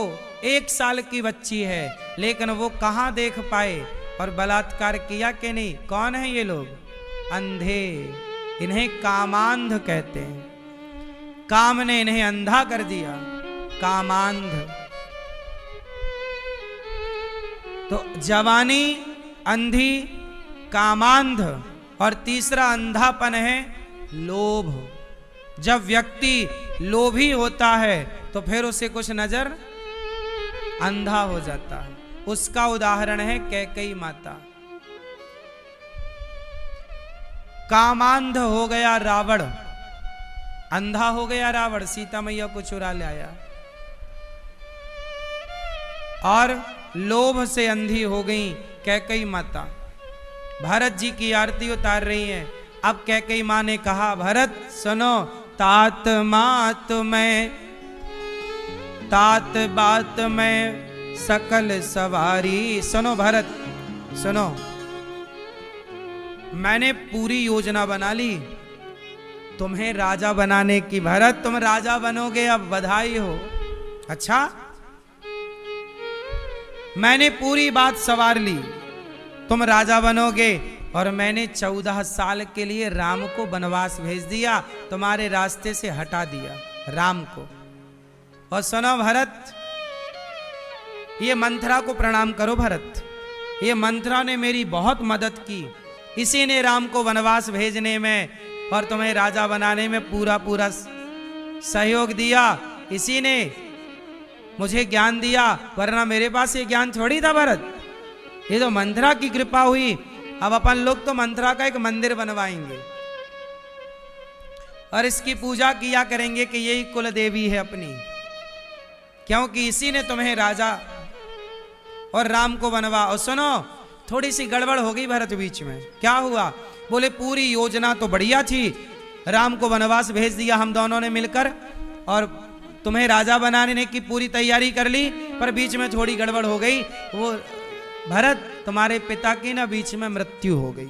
1 साल की बच्ची है, लेकिन वो कहाँ देख पाए और बलात्कार किया कि नहीं? कौन है ये लोग? अंधे। इन्हें कामांध कहते हैं। काम ने इन्हें अंधा कर दिया, कामांध। तो जवानी अंधी, कामांध, और तीसरा अंधापन है लोभ। जब व्यक्ति लोभी होता है तो फिर उसे कुछ नजर अंधा हो जाता है। उसका उदाहरण है कैकेयी माता। कामांध हो गया रावण, अंधा हो गया रावण, सीता मैया को चुरा ले आया, और लोभ से अंधी हो गई कैकेयी माता। भरत जी की आरती उतार रही हैं। अब कैकेयी मां ने कहा, भरत सुनो, तात मात में, तात बात में सकल सवारी। सुनो भरत, सुनो, मैंने पूरी योजना बना ली तुम्हें राजा बनाने की। भरत तुम राजा बनोगे, अब बधाई हो। अच्छा, मैंने पूरी बात सवार ली, तुम राजा बनोगे, और मैंने 14 साल के लिए राम को वनवास भेज दिया, तुम्हारे रास्ते से हटा दिया राम को। और सुनो भरत, ये मंथरा को प्रणाम करो भरत, ये मंथरा ने मेरी बहुत मदद की, इसी ने राम को वनवास भेजने में और तुम्हें राजा बनाने में पूरा पूरा सहयोग दिया, इसी ने मुझे ज्ञान दिया, वरना मेरे पास ये ज्ञान थोड़ी था भरत। ये तो मंथरा की कृपा हुई। अब अपन लोग तो मंथरा का एक मंदिर बनवाएंगे और इसकी पूजा किया करेंगे कि यही कुल देवी है अपनी, क्योंकि इसी ने तुम्हें राजा और राम को बनवा। और सुनो, थोड़ी सी गड़बड़ हो गई भरत बीच में। क्या हुआ? बोले पूरी योजना तो बढ़िया थी, राम को वनवास भेज दिया हम दोनों ने मिलकर, और तुम्हें राजा बनाने की पूरी तैयारी कर ली, पर बीच में थोड़ी गड़बड़ हो गई। वो भरत, तुम्हारे पिता की ना बीच में मृत्यु हो गई,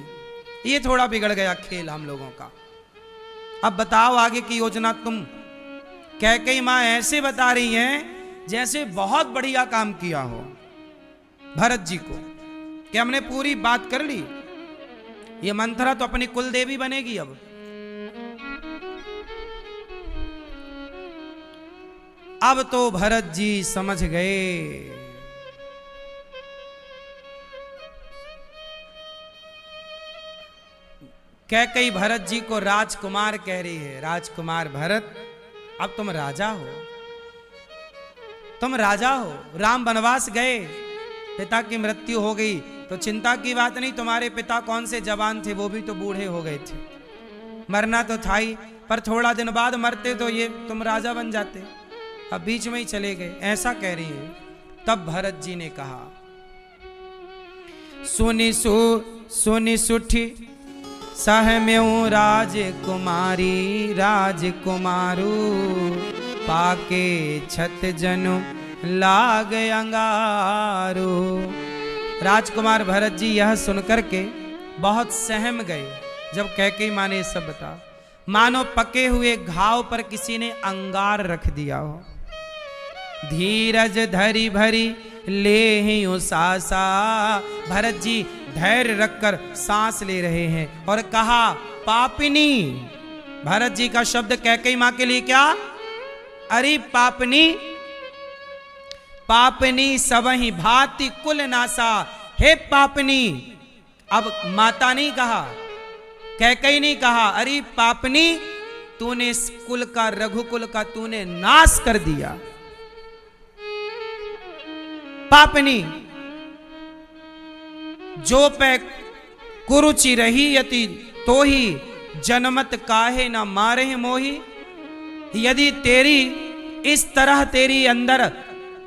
ये थोड़ा बिगड़ गया खेल हम लोगों का। अब बताओ आगे की योजना। तुम कैकेयी मां ऐसे बता रही हैं जैसे बहुत बढ़िया काम किया हो भरत जी को, कि हमने पूरी बात कर ली, ये मंथरा तो अपनी कुल देवी बनेगी। अब तो भरत जी समझ गए। कैकेयी भरत जी को राजकुमार कह रही है, राजकुमार भरत, अब तुम राजा हो, तुम राजा हो। राम वनवास गए, पिता की मृत्यु हो गई, तो चिंता की बात नहीं, तुम्हारे पिता कौन से जवान थे, वो भी तो बूढ़े हो गए थे, मरना तो था ही, पर थोड़ा दिन बाद मरते तो ये तुम राजा बन जाते, अब बीच में ही चले गए, ऐसा कह रही है। तब भरत जी ने कहा, सुनी सुठी सहम्यऊ राजकुमारी, राजकुमारू पाके छत जनु लाग अंगारू। राजकुमार भरत जी यह सुनकर के बहुत सहम गए जब कैकेयी मां ने सब बता, मानो पके हुए घाव पर किसी ने अंगार रख दिया हो। धीरज धरी भरी ले ही सासा, भरत जी धैर्य रखकर सांस ले रहे हैं और कहा, पापिनी। भरत जी का शब्द कैकेयी मां के लिए क्या? अरे पापनी, पापनी सबहि भांति कुल नासा, हे पापनी। अब माता नहीं कहा, कैकेयी नहीं कहा, अरे पापनी, तूने इस कुल का, रघुकुल का तूने नाश कर दिया। पापनी जो पे कुरुचि रही यति तो ही जनमत काहे न मारे मोही। यदि तेरी इस तरह तेरी अंदर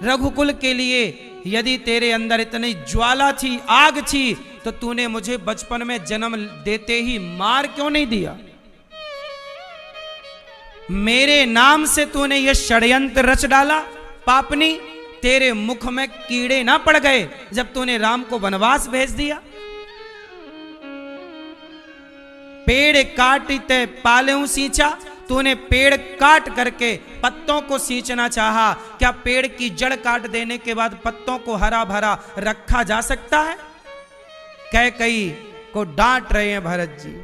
रघुकुल के लिए यदि तेरे अंदर इतनी ज्वाला थी, आग थी, तो तूने मुझे बचपन में जन्म देते ही मार क्यों नहीं दिया? मेरे नाम से तूने यह षड्यंत्र रच डाला पापनी। तेरे मुख में कीड़े ना पड़ गए जब तूने राम को वनवास भेज दिया? पेड़ काटते पालेऊ सींचा, तूने पेड़ काट करके पत्तों को सींचना चाहा। क्या पेड़ की जड़ काट देने के बाद पत्तों को हरा भरा रखा जा सकता है? कैकेयी को डांट रहे हैं भरत जी।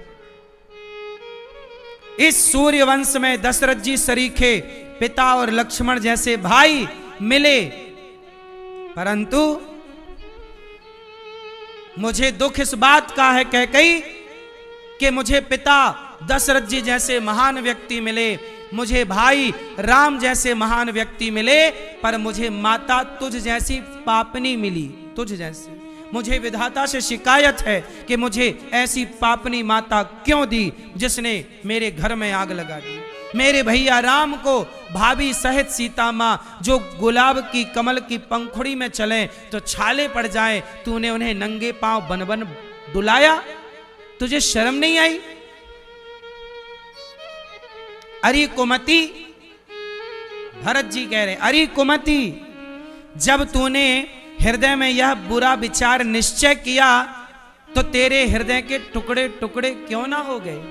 इस सूर्य वंश में दशरथ जी सरीखे पिता और लक्ष्मण जैसे भाई मिले, परंतु मुझे दुख इस बात का है कैकेयी कि मुझे पिता दशरथ जी जैसे महान व्यक्ति मिले, मुझे भाई राम जैसे महान व्यक्ति मिले, पर मुझे माता तुझ जैसी पापनी मिली, तुझ जैसी। मुझे विधाता से शिकायत है कि मुझे ऐसी पापनी माता क्यों दी जिसने मेरे घर में आग लगा दी। मेरे भैया राम को भाभी सहित सीता माँ जो गुलाब की कमल की पंखुड़ी में चले तो छाले पड़ जाए, तूने उन्हें नंगे पांव बन बन डुलाया। तुझे शर्म नहीं आई? अरे कुमति, भरत जी कह रहे अरे कुमति, जब तूने हृदय में यह बुरा विचार निश्चय किया तो तेरे हृदय के टुकड़े टुकड़े क्यों ना हो गए?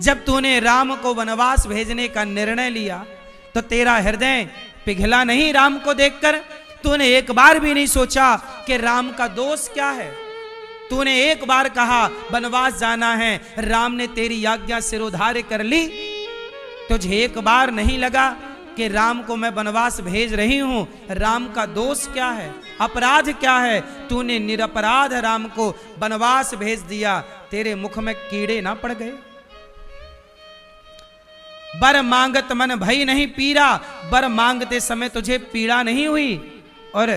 जब तूने राम को वनवास भेजने का निर्णय लिया तो तेरा हृदय पिघला नहीं राम को देखकर? तूने एक बार भी नहीं सोचा कि राम का दोष क्या है? तूने एक बार कहा वनवास जाना है, राम ने तेरी आज्ञा सिरोधार्य कर ली। तुझे एक बार नहीं लगा कि राम को मैं वनवास भेज रही हूं, राम का दोष क्या है, अपराध क्या है? तूने निरपराध राम को वनवास भेज दिया, तेरे मुख में कीड़े ना पड़ गए? बर मांगत मन भई नहीं पीरा, बर मांगते समय तुझे पीड़ा नहीं हुई? और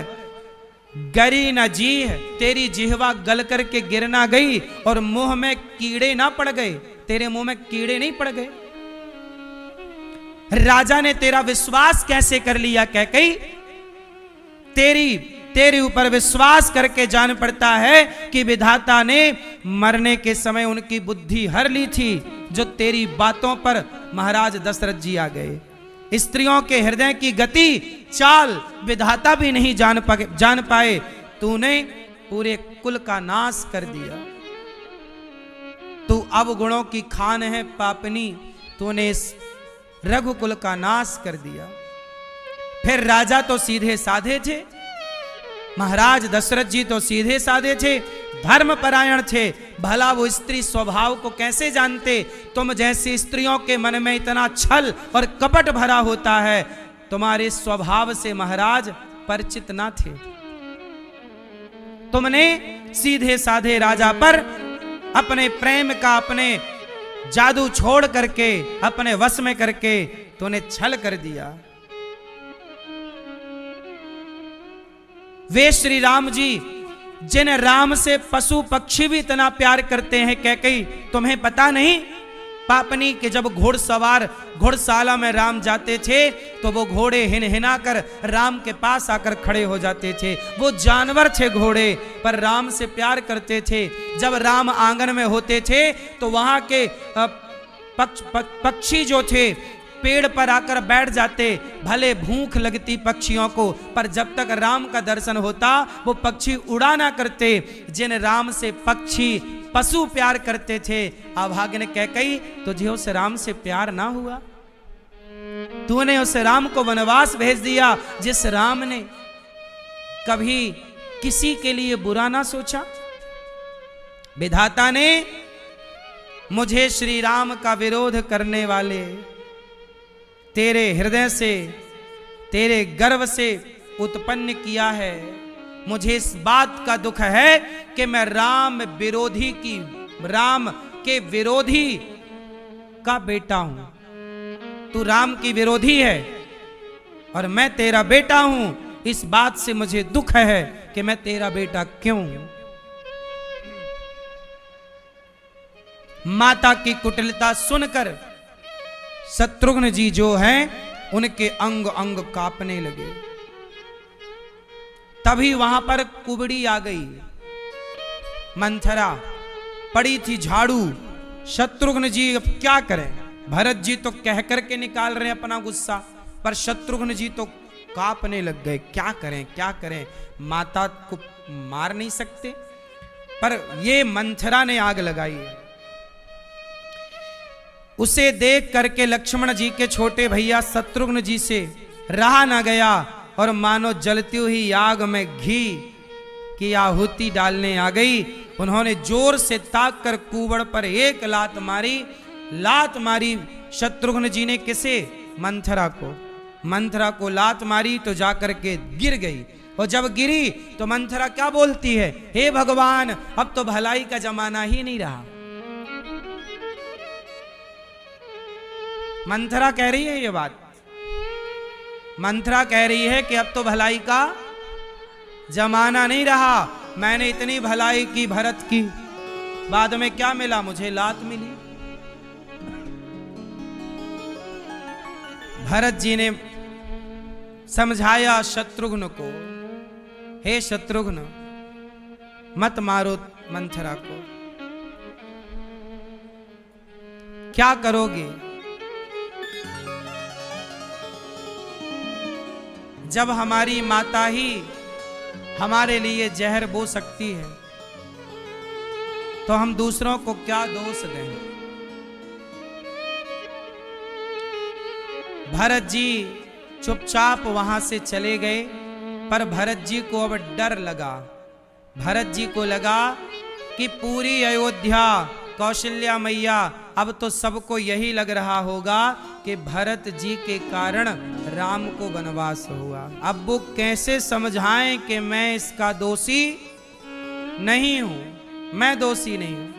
गरी न जीह, तेरी जिह्वा गल करके गिर ना गई और मुंह में कीड़े ना पड़ गए? तेरे मुंह में कीड़े नहीं पड़ गए? राजा ने तेरा विश्वास कैसे कर लिया कैकेयी? तेरे ऊपर विश्वास करके जान पड़ता है कि विधाता ने मरने के समय उनकी बुद्धि हर ली थी, जो तेरी बातों पर महाराज दशरथ जी आ गए। स्त्रियों के हृदय की गति चाल विधाता भी नहीं जान पाए। तूने पूरे कुल का नाश कर दिया। तू अवगुणों की खान है पापनी, तूने इस रघुकुल का नाश कर दिया। फिर राजा तो सीधे साधे थे, महाराज दशरथ जी तो सीधे साधे थे, धर्मपरायण थे। भला वो स्त्री स्वभाव को कैसे जानते? तुम जैसी स्त्रियों के मन में इतना छल और कपट भरा होता है, तुम्हारे स्वभाव से महाराज परिचित ना थे। तुमने सीधे साधे राजा पर अपने प्रेम का, अपने जादू छोड़ करके, अपने वश में करके तूने छल कर दिया। वे श्री राम जी जिन राम से पशु पक्षी भी इतना प्यार करते हैं कैकेयी, तुम्हें पता नहीं? पापनी के जब घुड़सवार घुड़शाला में राम जाते थे तो वो घोड़े हिन हिना कर राम के पास आकर खड़े हो जाते थे। वो जानवर थे घोड़े, पर राम से प्यार करते थे। जब राम आंगन में होते थे तो वहां के पक्षी जो थे पेड़ पर आकर बैठ जाते। भले भूख लगती पक्षियों को, पर जब तक राम का दर्शन होता वो पक्षी उड़ा ना करते। जिन राम से पक्षी पशु प्यार करते थे, अभागिन कैकेयी तुझे उस राम से प्यार ना हुआ? तूने उस राम को वनवास भेज दिया जिस राम ने कभी किसी के लिए बुरा ना सोचा। विधाता ने मुझे श्री राम का विरोध करने वाले तेरे हृदय से, तेरे गर्व से उत्पन्न किया है। मुझे इस बात का दुख है कि मैं राम के विरोधी का बेटा हूं। तू राम की विरोधी है और मैं तेरा बेटा हूं। इस बात से मुझे दुख है कि मैं तेरा बेटा क्यों हूं। माता की कुटिलता सुनकर शत्रुघ्न जी जो हैं उनके अंग अंग कांपने लगे। तभी वहां पर कुबड़ी आ गई, मंथरा पड़ी थी झाड़ू। शत्रुघ्न जी अब क्या करें, भरत जी तो कह करके निकाल रहे हैं अपना गुस्सा, पर शत्रुघ्न जी तो कांपने लग गए। क्या करें क्या करें, माता को मार नहीं सकते, पर ये मंथरा ने आग लगाई है। उसे देख करके लक्ष्मण जी के छोटे भैया शत्रुघ्न जी से रहा न गया और मानो जलती हुई आग में घी की आहुति डालने आ गई। उन्होंने जोर से ताक कर कुबड़ पर एक लात मारी। लात मारी शत्रुघ्न जी ने किसे, मंथरा को। मंथरा को लात मारी तो जाकर के गिर गई, और जब गिरी तो मंथरा क्या बोलती है, हे भगवान अब तो भलाई का जमाना ही नहीं रहा। मंथरा कह रही है ये बात, मंथरा कह रही है कि अब तो भलाई का जमाना नहीं रहा। मैंने इतनी भलाई की भरत की, बाद में क्या मिला, मुझे लात मिली। भरत जी ने समझाया शत्रुघ्न को, हे शत्रुघ्न मत मारो मंथरा को, क्या करोगे, जब हमारी माता ही हमारे लिए जहर बो सकती है तो हम दूसरों को क्या दोष दें। भरत जी चुपचाप वहां से चले गए, पर भरत जी को अब डर लगा। भरत जी को लगा कि पूरी अयोध्या, कौशल्या मैया, अब तो सबको यही लग रहा होगा कि भरत जी के कारण राम को वनवास हुआ। अब वो कैसे समझाएं कि मैं इसका दोषी नहीं हूं, मैं दोषी नहीं हूं।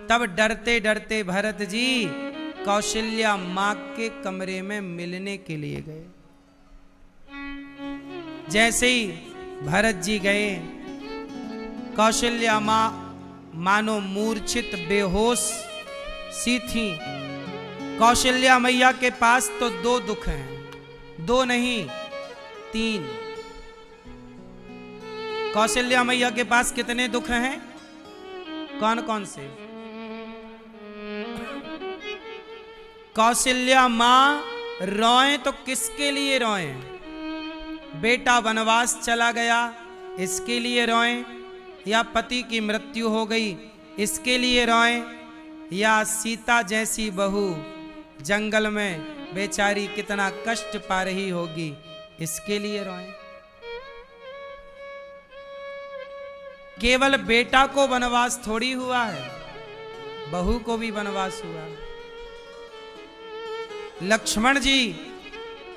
तब डरते डरते भरत जी कौशल्या मां के कमरे में मिलने के लिए गए। जैसे ही भरत जी गए, कौशल्या मां मानो मूर्छित बेहोश सी थी। कौशल्या मैया के पास तो 2 दुख हैं, 2 नहीं 3। कौशल्या मैया के पास कितने दुख हैं, कौन कौन से? कौशल्या मां रोए तो किसके लिए रोए, बेटा वनवास चला गया इसके लिए रोए, या पति की मृत्यु हो गई इसके लिए रोए, या सीता जैसी बहू जंगल में बेचारी कितना कष्ट पा रही होगी इसके लिए रोए। केवल बेटा को वनवास थोड़ी हुआ है, बहू को भी वनवास हुआ। लक्ष्मण जी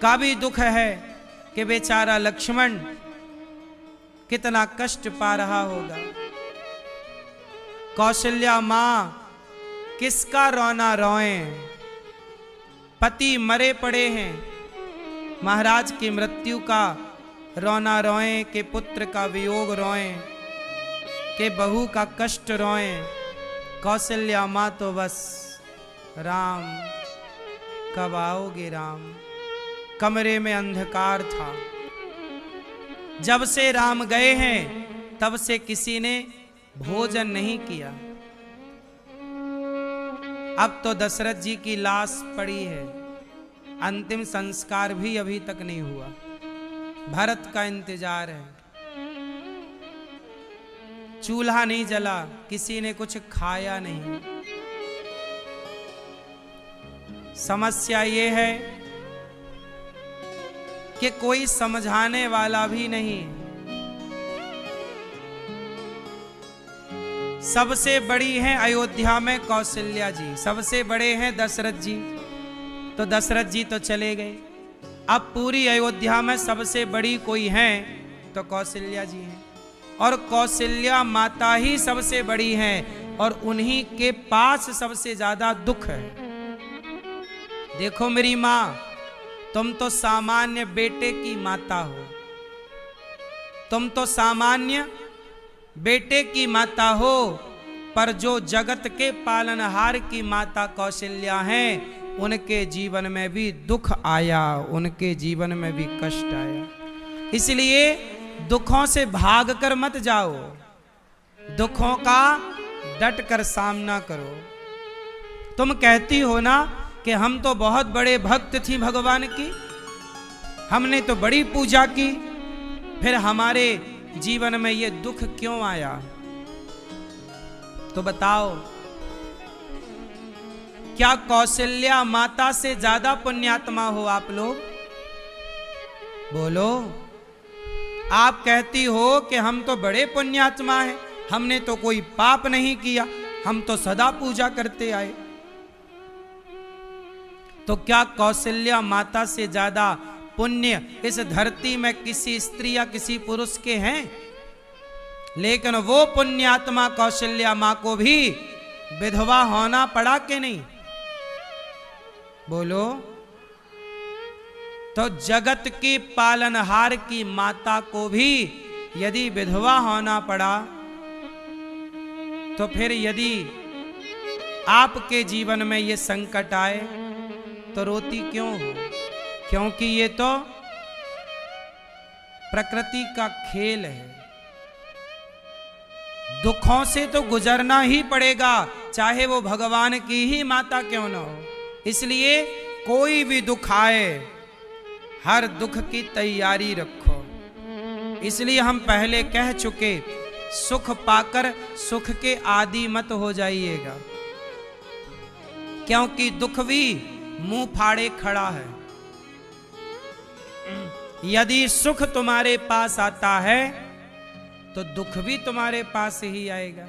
का भी दुख है कि बेचारा लक्ष्मण कितना कष्ट पा रहा होगा। कौशल्या मां किसका रोना रोए, पति मरे पड़े हैं, महाराज की मृत्यु का रोना रोए, के पुत्र का वियोग रोए, के बहू का कष्ट रोए। कौशल्या मां तो बस राम कब आओगे राम। कमरे में अंधकार था। जब से राम गए हैं तब से किसी ने भोजन नहीं किया। अब तो दशरथ जी की लाश पड़ी है, अंतिम संस्कार भी अभी तक नहीं हुआ, भरत का इंतजार है। चूल्हा नहीं जला, किसी ने कुछ खाया नहीं। समस्या ये है कि कोई समझाने वाला भी नहीं। सबसे बड़ी हैं अयोध्या में कौशल्या जी, सबसे बड़े हैं दशरथ जी, तो दशरथ जी तो चले गए। अब पूरी अयोध्या में सबसे बड़ी कोई हैं तो कौशल्या जी हैं, और कौशल्या माता ही सबसे बड़ी हैं, और उन्हीं के पास सबसे ज्यादा दुख है। देखो मेरी मां, तुम तो सामान्य बेटे की माता हो, तुम तो सामान्य बेटे की माता हो, पर जो जगत के पालनहार की माता कौशल्या हैं, उनके जीवन में भी दुख आया, उनके जीवन में भी कष्ट आया। इसलिए दुखों से भाग कर मत जाओ, दुखों का डट कर सामना करो। तुम कहती हो ना कि हम तो बहुत बड़े भक्त थी भगवान की, हमने तो बड़ी पूजा की, फिर हमारे जीवन में ये दुख क्यों आया? तो बताओ, क्या कौशल्या माता से ज्यादा पुण्यात्मा हो आप लोग? बोलो। आप कहती हो कि हम तो बड़े पुण्यात्मा हैं, हमने तो कोई पाप नहीं किया, हम तो सदा पूजा करते आए। तो क्या कौशल्या माता से ज्यादा पुण्य इस धरती में किसी स्त्री या किसी पुरुष के हैं? लेकिन वो पुण्यात्मा कौशल्या मां को भी विधवा होना पड़ा कि नहीं? बोलो। तो जगत की पालनहार की माता को भी यदि विधवा होना पड़ा, तो फिर यदि आपके जीवन में ये संकट आए तो रोती क्यों हो? क्योंकि ये तो प्रकृति का खेल है। दुखों से तो गुजरना ही पड़ेगा, चाहे वो भगवान की ही माता क्यों ना हो। इसलिए कोई भी दुख आए, हर दुख की तैयारी रखो। इसलिए हम पहले कह चुके, सुख पाकर सुख के आदी मत हो जाइएगा, क्योंकि दुख भी मुंह फाड़े खड़ा है। यदि सुख तुम्हारे पास आता है तो दुख भी तुम्हारे पास ही आएगा।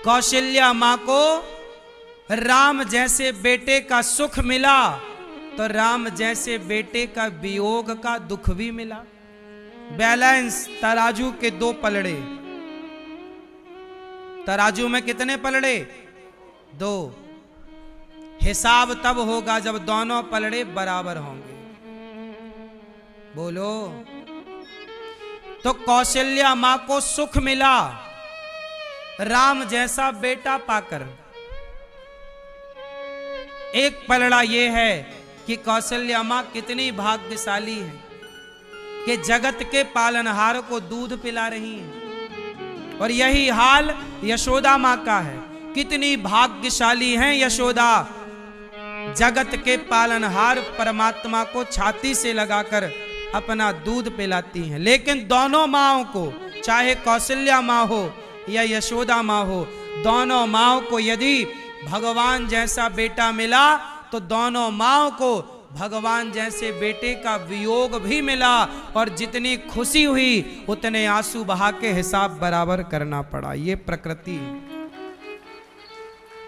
कौशल्या मां को राम जैसे बेटे का सुख मिला, तो राम जैसे बेटे का वियोग का दुख भी मिला। बैलेंस, तराजू के दो पलड़े। तराजू में कितने पलड़े? दो। हिसाब तब होगा जब दोनों पलड़े बराबर होंगे। बोलो। तो कौशल्या मां को सुख मिला राम जैसा बेटा पाकर। एक पलड़ा यह है कि कौशल्या मां कितनी भाग्यशाली है कि जगत के पालनहार को दूध पिला रही है। और यही हाल यशोदा मां का है। कितनी भाग्यशाली हैं यशोदा, जगत के पालनहार परमात्मा को छाती से लगाकर अपना दूध पिलाती हैं। लेकिन दोनों माँओं को, चाहे कौशल्या माँ हो या यशोदा माँ हो, दोनों माँओं को यदि भगवान जैसा बेटा मिला तो दोनों माँओं को भगवान जैसे बेटे का वियोग भी मिला। और जितनी खुशी हुई उतने आंसू बहा के हिसाब बराबर करना पड़ा। ये प्रकृति है।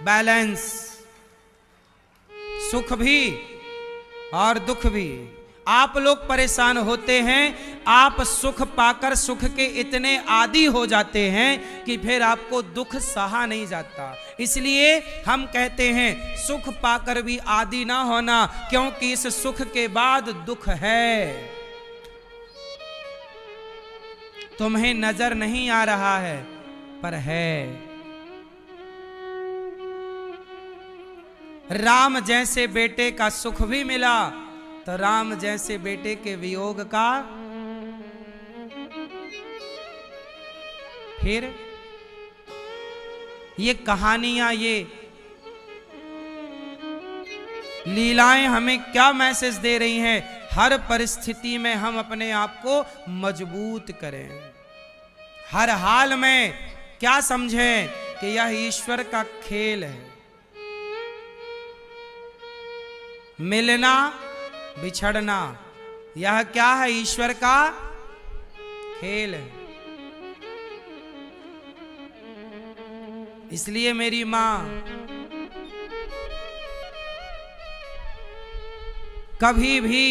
बैलेंस, सुख भी और दुख भी। आप लोग परेशान होते हैं, आप सुख पाकर सुख के इतने आदी हो जाते हैं कि फिर आपको दुख सहा नहीं जाता। इसलिए हम कहते हैं सुख पाकर भी आदी ना होना, क्योंकि इस सुख के बाद दुख है। तुम्हें नजर नहीं आ रहा है पर है। राम जैसे बेटे का सुख भी मिला, तो राम जैसे बेटे के वियोग का फिर ये कहानियां, ये लीलाएं हमें क्या मैसेज दे रही हैं? हर परिस्थिति में हम अपने आप को मजबूत करें। हर हाल में क्या समझें कि यह ईश्वर का खेल है। मिलना बिछड़ना, यह क्या है? ईश्वर का खेल है। इसलिए मेरी मां कभी भी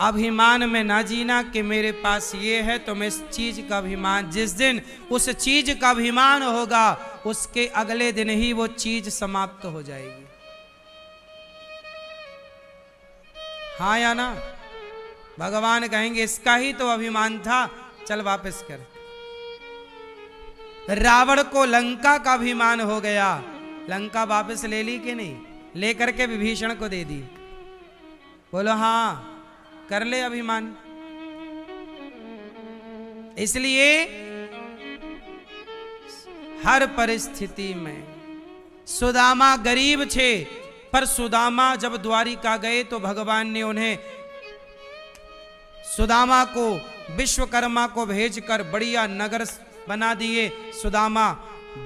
अभिमान में ना जीना कि मेरे पास ये है तो मैं इस चीज का अभिमान, जिस दिन उस चीज का अभिमान होगा उसके अगले दिन ही वो चीज समाप्त हो जाएगी। हाँ या ना? भगवान कहेंगे इसका ही तो अभिमान था, चल वापस कर। रावण को लंका का अभिमान हो गया, लंका वापस ले ली कि नहीं? लेकर के विभीषण को दे दी। बोलो हां कर ले अभिमान। इसलिए हर परिस्थिति में सुदामा गरीब थे, पर सुदामा जब द्वारिका गए तो भगवान ने उन्हें सुदामा को विश्वकर्मा को भेजकर बढ़िया नगर बना दिए। सुदामा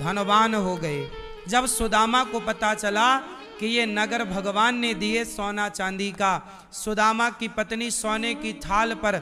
धनवान हो गए। जब सुदामा को पता चला कि ये नगर भगवान ने दिए सोना चांदी का, सुदामा की पत्नी सोने की थाल पर